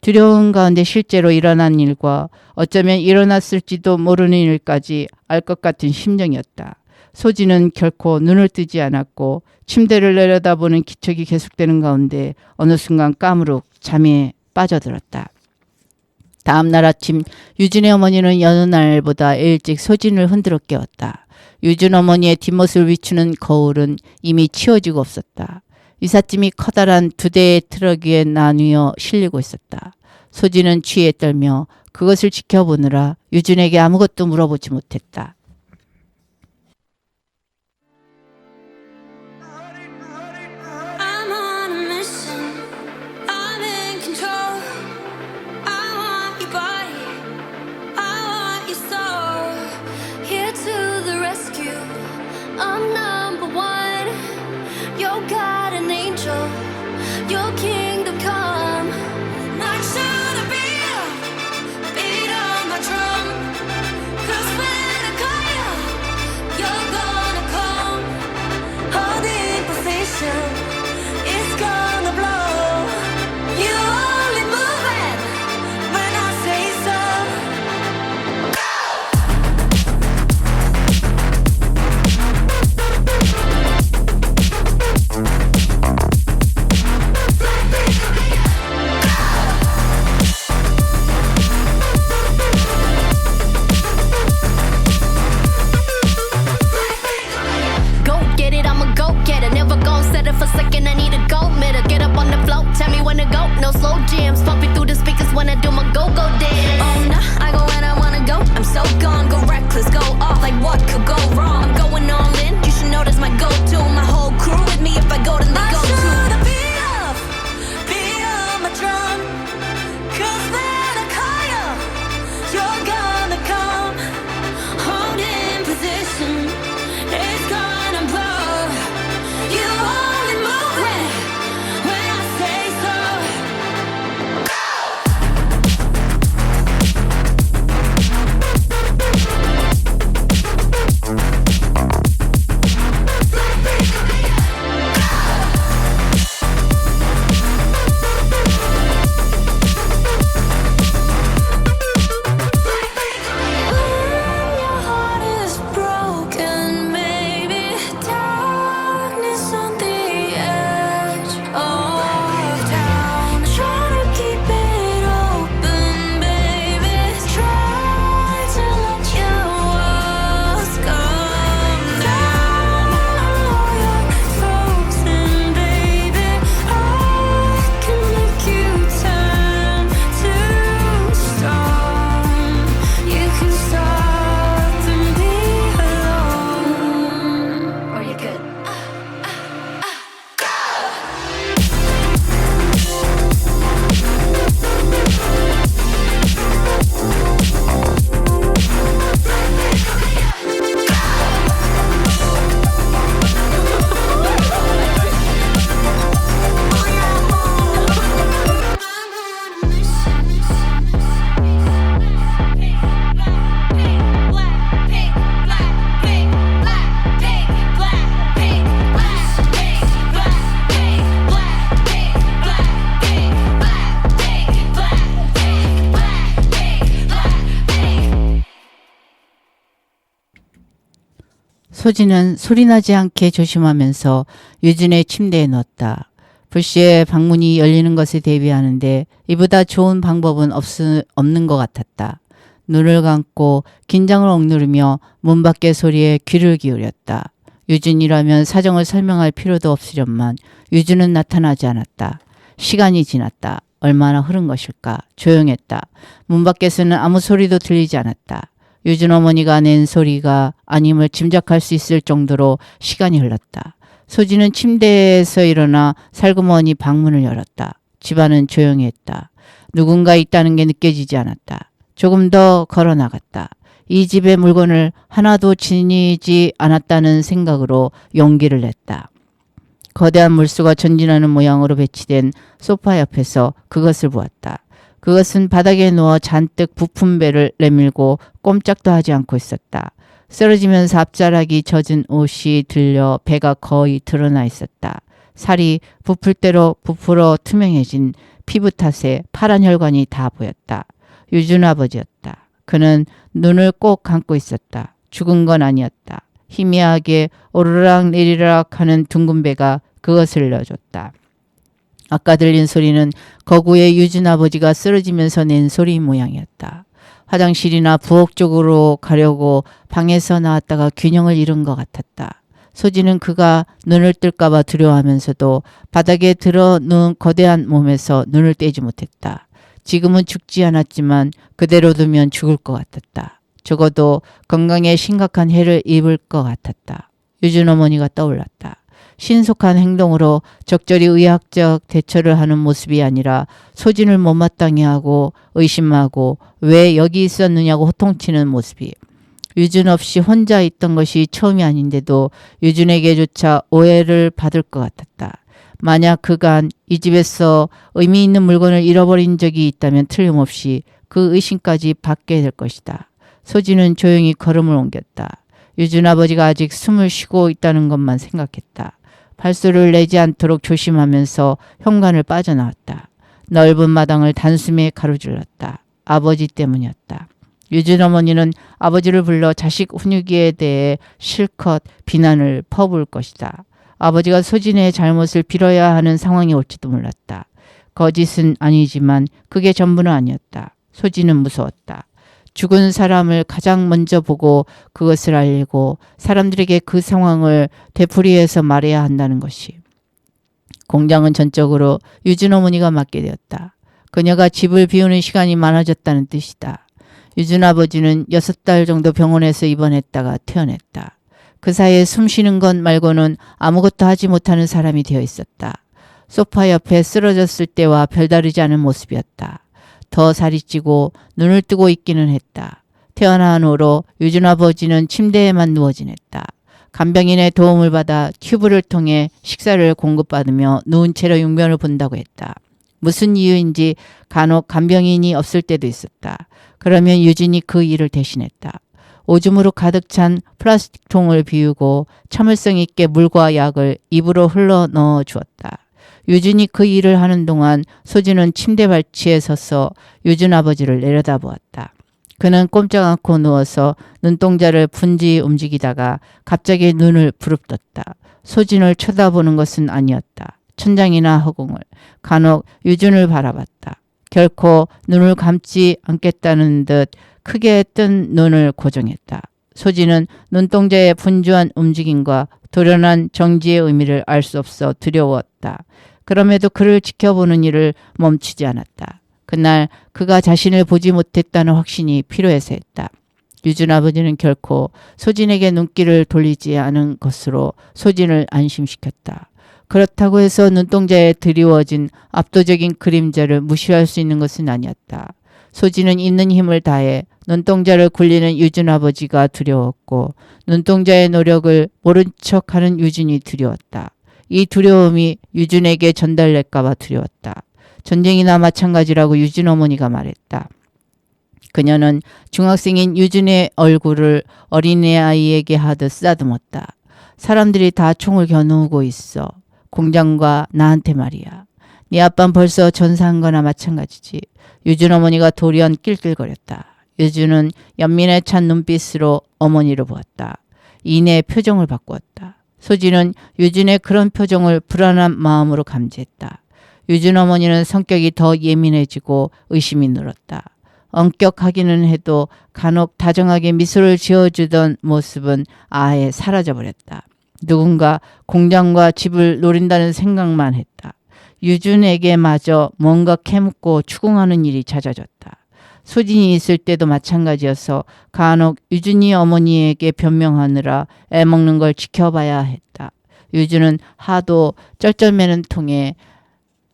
두려운 가운데 실제로 일어난 일과 어쩌면 일어났을지도 모르는 일까지 알 것 같은 심정이었다. 소진은 결코 눈을 뜨지 않았고 침대를 내려다보는 기척이 계속되는 가운데 어느 순간 까무룩 잠에 빠져들었다. 다음 날 아침 유진의 어머니는 여느 날보다 일찍 소진을 흔들어 깨웠다. 유진 어머니의 뒷모습을 비추는 거울은 이미 치워지고 없었다. 이삿짐이 커다란 2대의 트럭 위에 나뉘어 실리고 있었다. 소진은 취에 떨며 그것을 지켜보느라 유진에게 아무것도 물어보지 못했다.
I'm on a mission. I'm in control. I want your body. I want your soul. Here to the rescue. I'm number one. Your God an angel. Your kingdom come. Not trying to beat on my drum. 'Cause when I call you, you're gonna come. All the position is gonna blow. You only move it when I say so.
소진은 소리나지 않게 조심하면서 유진의 침대에 넣었다. 불시에 방문이 열리는 것에 대비하는데 이보다 좋은 방법은 없는 것 같았다. 눈을 감고 긴장을 억누르며 문 밖의 소리에 귀를 기울였다. 유진이라면 사정을 설명할 필요도 없으련만 유진은 나타나지 않았다. 시간이 지났다. 얼마나 흐른 것일까. 조용했다. 문 밖에서는 아무 소리도 들리지 않았다. 유진 어머니가 낸 소리가 아님을 짐작할 수 있을 정도로 시간이 흘렀다. 소진은 침대에서 일어나 살그머니 방문을 열었다. 집안은 조용했다. 누군가 있다는 게 느껴지지 않았다. 조금 더 걸어 나갔다. 이 집의 물건을 하나도 지니지 않았다는 생각으로 용기를 냈다. 거대한 물수가 전진하는 모양으로 배치된 소파 옆에서 그것을 보았다. 그것은 바닥에 누워 잔뜩 부푼 배를 내밀고 꼼짝도 하지 않고 있었다. 쓰러지면서 앞자락이 젖은 옷이 들려 배가 거의 드러나 있었다. 살이 부풀 대로 부풀어 투명해진 피부 탓에 파란 혈관이 다 보였다. 유준 아버지였다. 그는 눈을 꼭 감고 있었다. 죽은 건 아니었다. 희미하게 오르락 내리락 하는 둥근 배가 그것을 넣어줬다. 아까 들린 소리는 거구의 유준 아버지가 쓰러지면서 낸 소리인 모양이었다. 화장실이나 부엌 쪽으로 가려고 방에서 나왔다가 균형을 잃은 것 같았다. 소진은 그가 눈을 뜰까봐 두려워하면서도 바닥에 들어 누운 거대한 몸에서 눈을 떼지 못했다. 지금은 죽지 않았지만 그대로 두면 죽을 것 같았다. 적어도 건강에 심각한 해를 입을 것 같았다. 유준 어머니가 떠올랐다. 신속한 행동으로 적절히 의학적 대처를 하는 모습이 아니라 소진을 못마땅해 하고 의심하고 왜 여기 있었느냐고 호통치는 모습이. 유준 없이 혼자 있던 것이 처음이 아닌데도 유준에게조차 오해를 받을 것 같았다. 만약 그간 이 집에서 의미 있는 물건을 잃어버린 적이 있다면 틀림없이 그 의심까지 받게 될 것이다. 소진은 조용히 걸음을 옮겼다. 유준 아버지가 아직 숨을 쉬고 있다는 것만 생각했다. 발소리를 내지 않도록 조심하면서 현관을 빠져나왔다. 넓은 마당을 단숨에 가로질렀다. 아버지 때문이었다. 유준 어머니는 아버지를 불러 자식 훈육에 대해 실컷 비난을 퍼부을 것이다. 아버지가 소진의 잘못을 빌어야 하는 상황이 올지도 몰랐다. 거짓은 아니지만 그게 전부는 아니었다. 소진은 무서웠다. 죽은 사람을 가장 먼저 보고 그것을 알리고 사람들에게 그 상황을 되풀이해서 말해야 한다는 것이. 공장은 전적으로 유준 어머니가 맡게 되었다. 그녀가 집을 비우는 시간이 많아졌다는 뜻이다. 유준 아버지는 6달 정도 병원에서 입원했다가 퇴원했다. 그 사이에 숨 쉬는 것 말고는 아무것도 하지 못하는 사람이 되어 있었다. 소파 옆에 쓰러졌을 때와 별다르지 않은 모습이었다. 더 살이 찌고 눈을 뜨고 있기는 했다. 태어난 후로 유준 아버지는 침대에만 누워 지냈다. 간병인의 도움을 받아 튜브를 통해 식사를 공급받으며 누운 채로 용변을 본다고 했다. 무슨 이유인지 간혹 간병인이 없을 때도 있었다. 그러면 유진이 그 일을 대신했다. 오줌으로 가득 찬 플라스틱 통을 비우고 참을성 있게 물과 약을 입으로 흘러 넣어 주었다. 유준이 그 일을 하는 동안 소진은 침대 발치에 서서 유준 아버지를 내려다보았다. 그는 꼼짝 않고 누워서 눈동자를 분지 움직이다가 갑자기 눈을 부릅떴다. 소진을 쳐다보는 것은 아니었다. 천장이나 허공을, 간혹 유준을 바라봤다. 결코 눈을 감지 않겠다는 듯 크게 뜬 눈을 고정했다. 소진은 눈동자의 분주한 움직임과 돌연한 정지의 의미를 알 수 없어 두려웠다. 그럼에도 그를 지켜보는 일을 멈추지 않았다. 그날 그가 자신을 보지 못했다는 확신이 필요해서 했다. 유준 아버지는 결코 소진에게 눈길을 돌리지 않은 것으로 소진을 안심시켰다. 그렇다고 해서 눈동자에 드리워진 압도적인 그림자를 무시할 수 있는 것은 아니었다. 소진은 있는 힘을 다해 눈동자를 굴리는 유준 아버지가 두려웠고 눈동자의 노력을 모른 척하는 유준이 두려웠다. 이 두려움이 유준에게 전달될까봐 두려웠다. 전쟁이나 마찬가지라고 유준 어머니가 말했다. 그녀는 중학생인 유준의 얼굴을 어린아이에게 하듯 쓰다듬었다. 사람들이 다 총을 겨누고 있어. 공장과 나한테 말이야. 네 아빠는 벌써 전사한 거나 마찬가지지. 유준 어머니가 돌연 낄낄거렸다. 유준은 연민에 찬 눈빛으로 어머니를 보았다. 이내 표정을 바꾸었다. 소진은 유진의 그런 표정을 불안한 마음으로 감지했다. 유진 어머니는 성격이 더 예민해지고 의심이 늘었다. 엄격하기는 해도 간혹 다정하게 미소를 지어주던 모습은 아예 사라져버렸다. 누군가 공장과 집을 노린다는 생각만 했다. 유준에게마저 뭔가 캐묻고 추궁하는 일이 잦아졌다. 소진이 있을 때도 마찬가지여서 간혹 유준이 어머니에게 변명하느라 애먹는 걸 지켜봐야 했다. 유준은 하도 쩔쩔매는 통에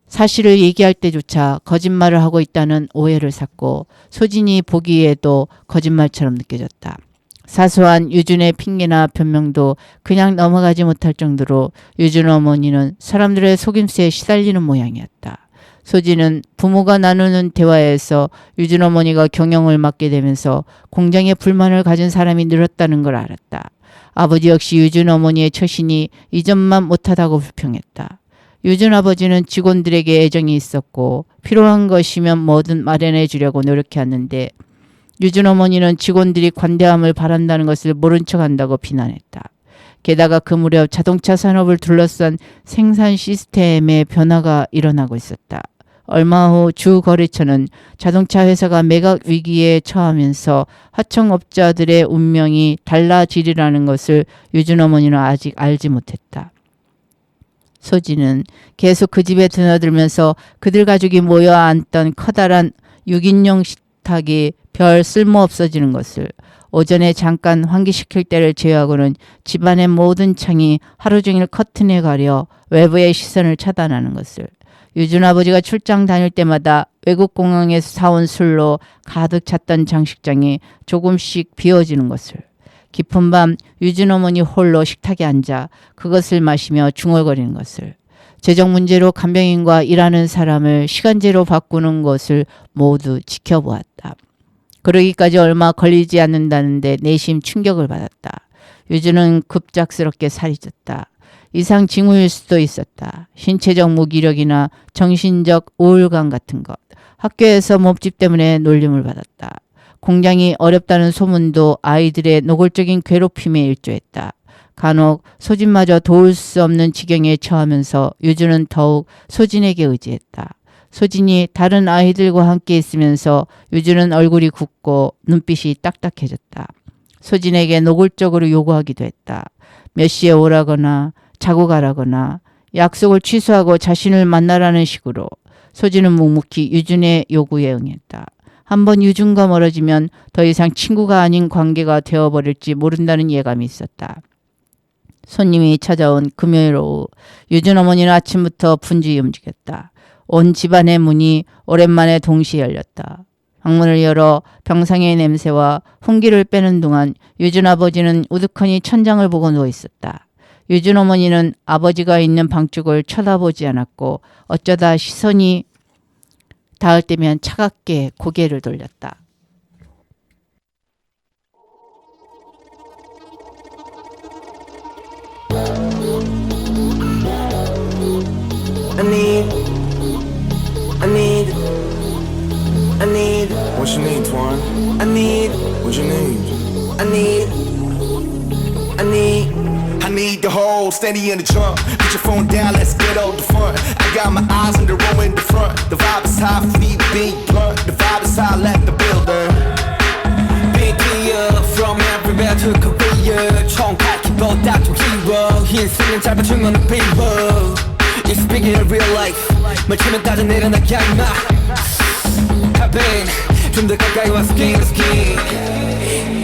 사실을 얘기할 때조차 거짓말을 하고 있다는 오해를 샀고 소진이 보기에도 거짓말처럼 느껴졌다. 사소한 유준의 핑계나 변명도 그냥 넘어가지 못할 정도로 유준 어머니는 사람들의 속임수에 시달리는 모양이었다. 소진은 부모가 나누는 대화에서 유준 어머니가 경영을 맡게 되면서 공장에 불만을 가진 사람이 늘었다는 걸 알았다. 아버지 역시 유준 어머니의 처신이 이전만 못하다고 불평했다. 유준 아버지는 직원들에게 애정이 있었고 필요한 것이면 뭐든 마련해 주려고 노력해왔는데 유준 어머니는 직원들이 관대함을 바란다는 것을 모른 척한다고 비난했다. 게다가 그 무렵 자동차 산업을 둘러싼 생산 시스템의 변화가 일어나고 있었다. 얼마 후 주 거래처는 자동차 회사가 매각 위기에 처하면서 하청업자들의 운명이 달라지리라는 것을 유준 어머니는 아직 알지 못했다. 소진은 계속 그 집에 드나들면서 그들 가족이 모여 앉던 커다란 6인용 식탁이 별 쓸모 없어지는 것을, 오전에 잠깐 환기시킬 때를 제외하고는 집안의 모든 창이 하루 종일 커튼에 가려 외부의 시선을 차단하는 것을, 유준 아버지가 출장 다닐 때마다 외국 공항에서 사온 술로 가득 찼던 장식장이 조금씩 비워지는 것을, 깊은 밤 유준 어머니 홀로 식탁에 앉아 그것을 마시며 중얼거리는 것을, 재정 문제로 간병인과 일하는 사람을 시간제로 바꾸는 것을 모두 지켜보았다. 그러기까지 얼마 걸리지 않는다는데 내심 충격을 받았다. 유준은 급작스럽게 살이 쪘다. 이상 징후일 수도 있었다. 신체적 무기력이나 정신적 우울감 같은 것. 학교에서 몸집 때문에 놀림을 받았다. 공장이 어렵다는 소문도 아이들의 노골적인 괴롭힘에 일조했다. 간혹 소진마저 도울 수 없는 지경에 처하면서 유준은 더욱 소진에게 의지했다. 소진이 다른 아이들과 함께 있으면서 유준은 얼굴이 굳고 눈빛이 딱딱해졌다. 소진에게 노골적으로 요구하기도 했다. 몇 시에 오라거나 자고 가라거나 약속을 취소하고 자신을 만나라는 식으로. 소진은 묵묵히 유준의 요구에 응했다. 한번 유준과 멀어지면 더 이상 친구가 아닌 관계가 되어버릴지 모른다는 예감이 있었다. 손님이 찾아온 금요일 오후, 유준 어머니는 아침부터 분주히 움직였다. 온 집안의 문이 오랜만에 동시에 열렸다. 방문을 열어 병상의 냄새와 훈기를 빼는 동안 유준 아버지는 우두커니 천장을 보고 누워 있었다. 유준 어머니는 아버지가 있는 방 쪽을 쳐다보지 않았고 어쩌다 시선이 닿을 때면 차갑게 고개를 돌렸다.
I need. What you need, Twan? I need. What you need? I need the whole steady in the trunk. Put your phone down, let's get on the front. I got my eyes on the row in the front. The vibe is high, feet big blunt. The vibe is high, let the builder. Big deal from everywhere to Korea. 총칼기보다 좀 길어. 흰수는 짧아진 건 비워. You speaking in real life. 말 치면 따져 내려나게 하지 마. 좀 더 가까이 와 skin to skin.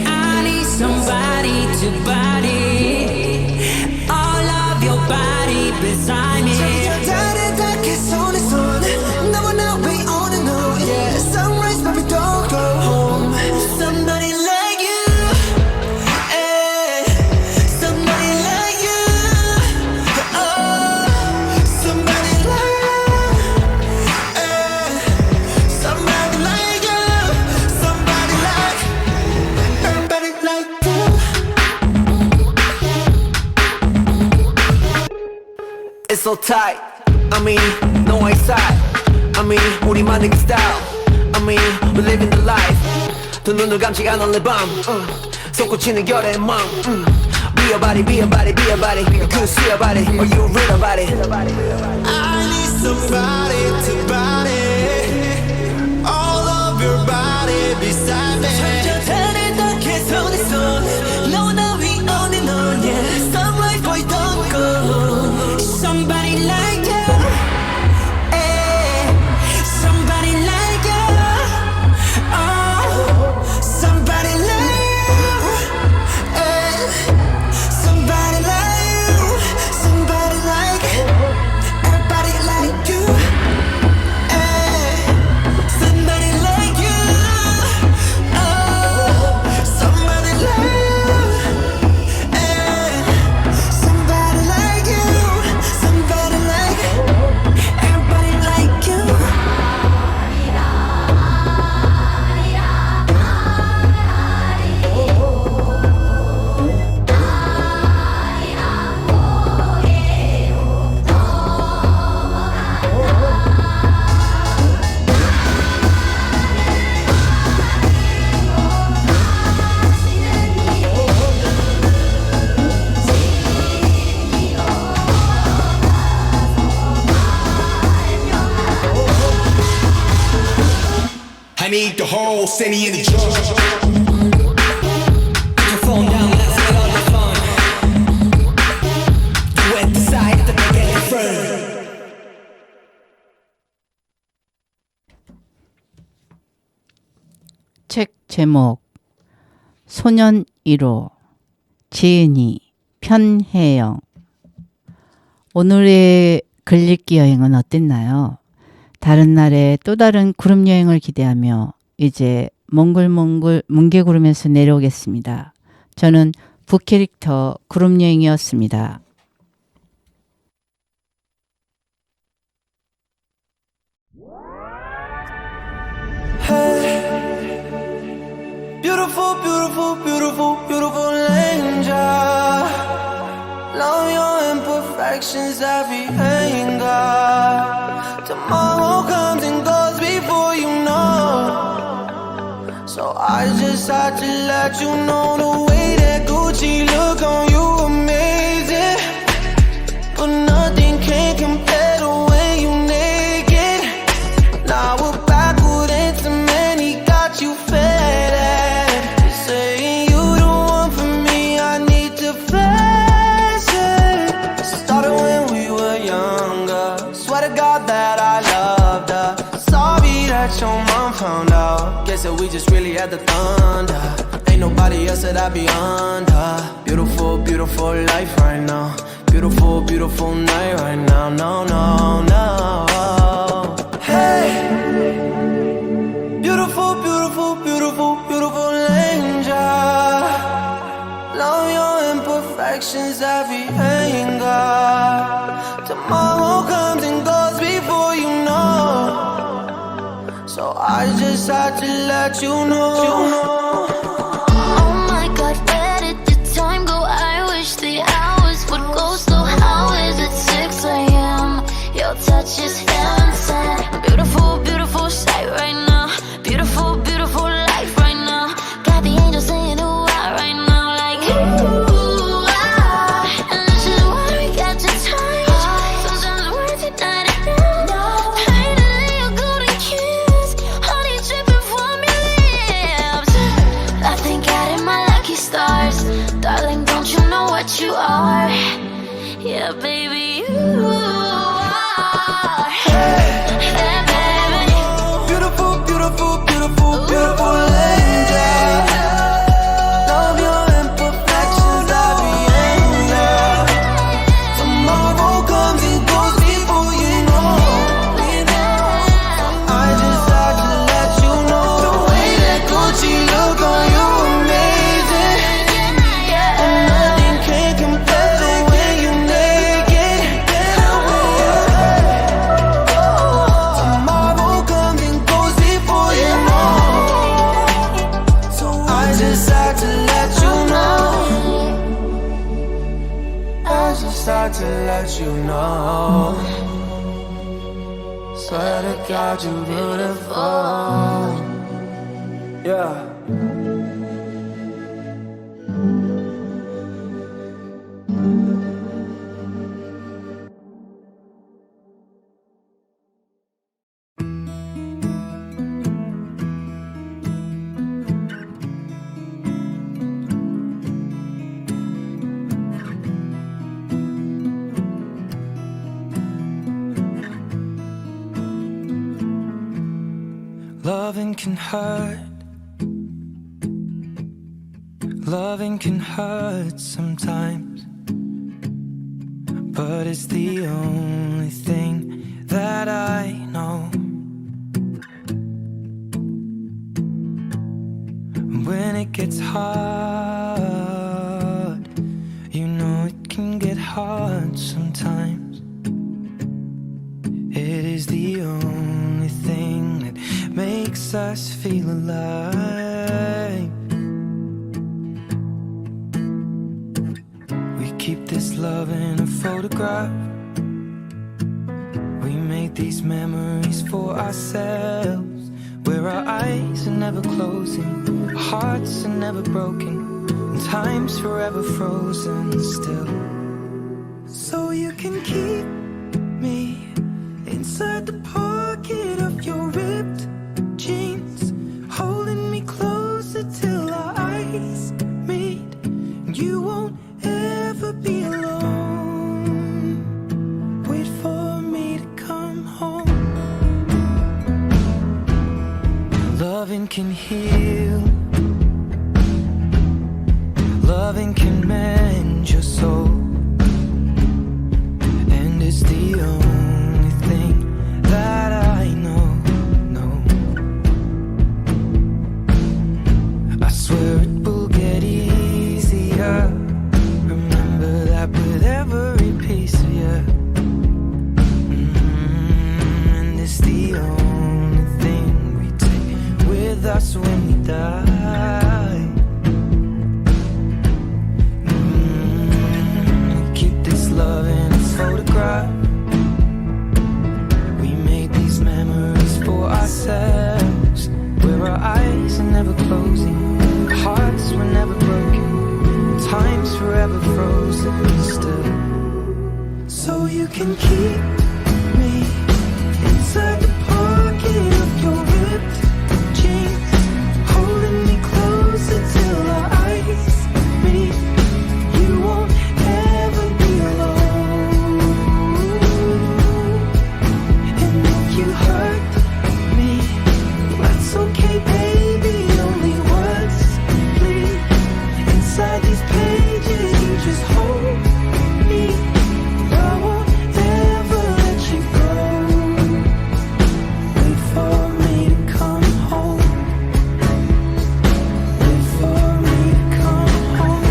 I need somebody to body all of your body beside me.
자릿하게 손에 손 너와 나 we on and on. Yeah, sunrise baby don't go home.
Somebody like you,
Somebody like you. Oh, somebody like you. Somebody like you. Somebody like. Everybody like you. It's so tight. I mean, no outside. I mean, 우리만의 그 style. I mean, we living the life. 두 눈을 감지 않은 내 밤. 솟구치는 열의 맘. Be a body, be a body, be a body. You couldn't see a body, or you read about it.
I need somebody to body all of your body beside me. 천천히 더 계속해서 너나 위험해 넌 yeah. Sunlight boy don't go. Somebody like you, eh. Somebody like you, oh. Somebody like you, eh. Somebody like you, somebody like everybody like you, eh. Somebody like you, oh. Somebody like you, eh. Somebody like you, somebody like everybody like you.
I need the whole city in the drum.
Put your phone down, let's get on the phone. You at the side, the get it firm.
책 제목 소년 1호 지은이 편혜영. 오늘의 글읽기 여행은 어땠나요? 다른 날에 또 다른 구름 여행을 기대하며 이제 몽글몽글 뭉게구름에서 내려오겠습니다. 저는 부캐릭터 구름 여행이었습니다.
Beautiful, beautiful, beautiful, beautiful angel. Love your imperfections, every anger. Tomorrow comes and goes before you know. So I just had to let you know the way that Gucci look on you amazing. But nothing can compare the way you naked. Now we're backward into many, got you faded. Saying you the one for me, I need to face it. Started when we were younger. Swear to God that I loved her. Sorry that your mom found out. Guess that we just really had the thunder. Ain't nobody else that I be under. Beautiful, beautiful life right now. Beautiful, beautiful night right now. No, no, no. Hey. Beautiful, beautiful, beautiful, beautiful angel. Love your imperfections, every anger. Tomorrow comes and goes before you know. So I just had to let you know.
Oh my God, where did the time go? I wish the hours would go slow. How is it 6 a.m.? Your touch is heaven sent. Beautiful, beautiful sight right now. Beautiful, beautiful life right now. Got the angels saying ooh ah right now, like ooh ah. And this is why we got to touch. Sometimes the words are not enough. Finally a golden kiss, honey dripping from your lips. I thank God in my lucky stars, darling. Don't you know what you are? Yeah, baby, you are. Yeah, baby.
Beautiful, beautiful, beautiful, beautiful angel. Love your imperfections, every anger. Tomorrow comes and goes before you know. I just had to let you know the way that Gucci look on you amazing. And nothing can compare the way you naked. Tomorrow comes and goes before you know. So I just had to let you know. I just had to let you know. Swear to God, you're beautiful. Yeah. can hurt. Loving can hurt sometimes, but it's the only thing that I know. When it gets hard, you know it can get hard sometimes. It is the only thing that makes us feel alive. We keep this love in a photograph. We make these memories for ourselves, where our eyes are never closing, our hearts are never broken, and time's forever frozen still. So you can keep me inside the pocket of your ripped jeans, holding me closer till our eyes meet. You won't ever be alone. Wait for me to come home. Loving can heal. Loving can mend your soul. And it's the only thing that I know. I swear it will get easier. Remember that with every piece of you. And it's the only thing we take with us when we die. Keep this love in its photograph. We made these memories for ourselves, where our eyes are never closing, our hearts were never broken, time's forever frozen still. So you can keep me inside the pocket of your ripped jeans, holding me closer till our eyes meet. You won't ever be alone. And if you hurt me, that's okay, baby. Only once, please. Inside these pages, you just hold me. I won't ever let you go. Wait for me to come home. Wait for me to come home.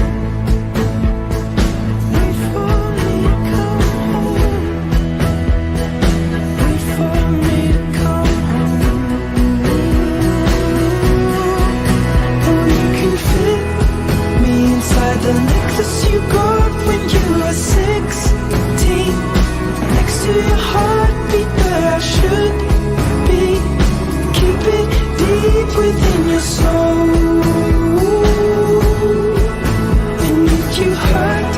Wait for me to come home. Wait for me to come home. Oh, you can fit me inside the necklace you got when you were 16, next to your heartbeat where I should be. Keep it deep within your soul. And if you hurt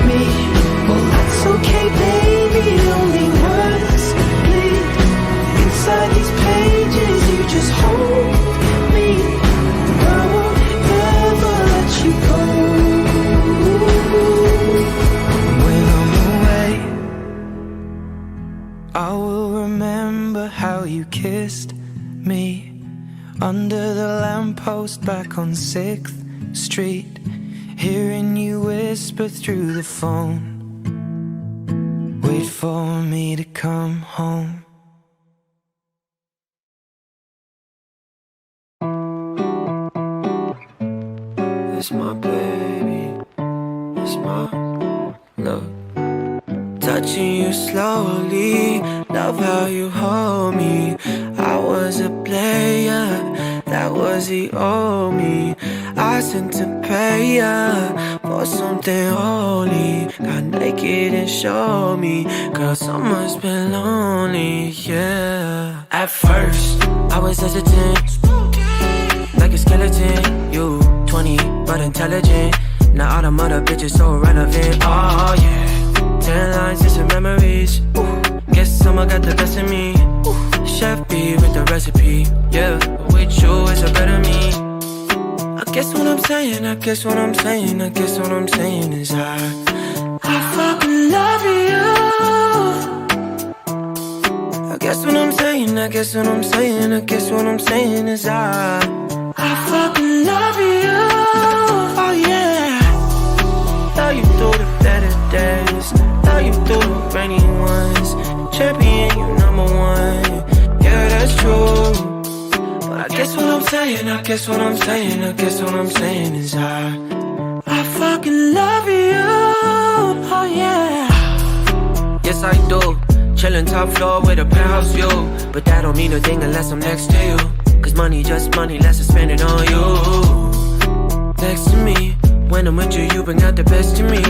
me, well, that's okay, baby. Only once, please. Inside these pages, you just hold me. I won't ever let you go. When I'm away, I will remember how you kissed me under the lamppost back on 6th Street, hearing you whisper through the phone. Wait for me to come home. It's my baby, it's my love. Touching you slowly, love how you hold me. I was a player, that was the old me. I sent to pay ya for something holy. Got naked and showed me, girl, summer's been lonely, yeah. At first, I was hesitant, like a skeleton. You 20, but intelligent. Now all the mother bitches so relevant, oh yeah. 10 lines and some memories. Ooh, guess someone got the best of me. Ooh, Chef B with the recipe. Yeah, with you it's a better me. I guess what I'm saying, I guess what I'm saying, I guess what I'm saying is I fucking love you. I guess guess what I'm saying, I guess what I'm saying, I guess what I'm saying is I fucking love you. Oh yeah. Love you through the better days, love you through the rainy ones. Champion, you number one. Yeah, that's true. But I guess what I'm saying, I guess what I'm saying, I guess what I'm saying is I fucking love you. Oh yeah. Yes, I do. Chillin' top floor with a penthouse view. But that don't mean a thing unless I'm next to you. Cause money just money, let's just spend it on you. Next to me, when I'm with you, you bring out the best in me.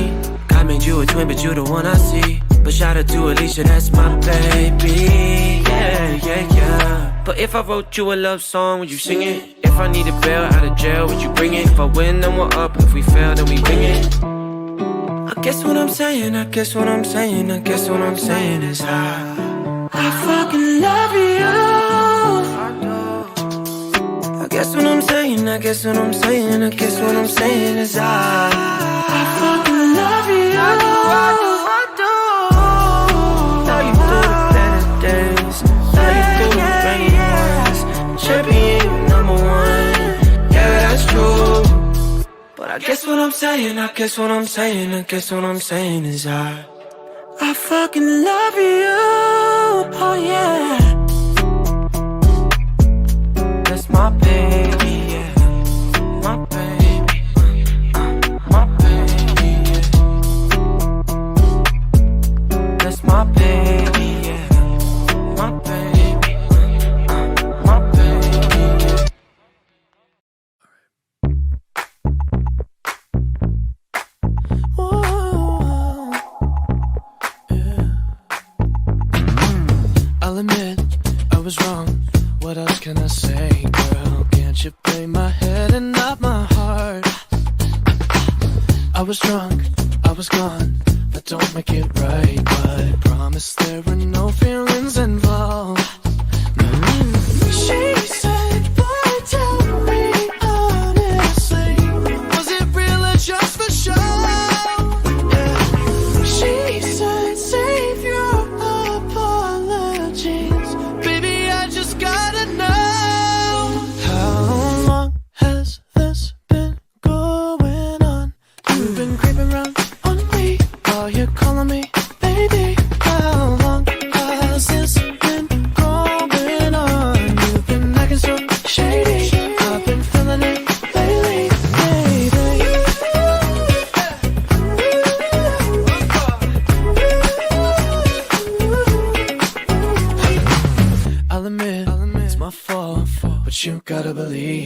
God made you a twin, but you the one I see. But shout out to Alicia, that's my baby. Yeah, yeah, yeah. But if I wrote you a love song, would you sing it? If I need a bail out of jail, would you bring it? If I win, then we're up. If we fail, then we wing it. I guess what I'm saying, I guess what I'm saying, I guess what I'm saying is I fucking love you. I guess what I'm saying, I guess what I'm saying, I guess what I'm saying is I fucking love you. I do. Love you through the better days, love you through the rainy ones. Champion, number one. Yeah, that's true. But I guess what I'm saying, I guess what I'm saying, I guess what I'm saying is I fucking love you. Oh yeah. That's my baby, yeah. My baby, my baby, yeah. That's my baby, yeah. My baby, my baby, yeah.
I'll admit I was wrong. What else can I say, girl? Can't you play my head and not my heart? I was drunk, I was gone. That don't make it right, but promise there were no feelings involved. She said, boy, tell me honestly, was it real or just for show? Yeah. She said, save your apologies, baby, I just gotta know. How long has this been going on? You've been creeping around on me while you're calling me baby. How long has this been going on? You've been acting so shady, I've been feeling it lately, baby. I'll admit it's my fault, but you gotta believe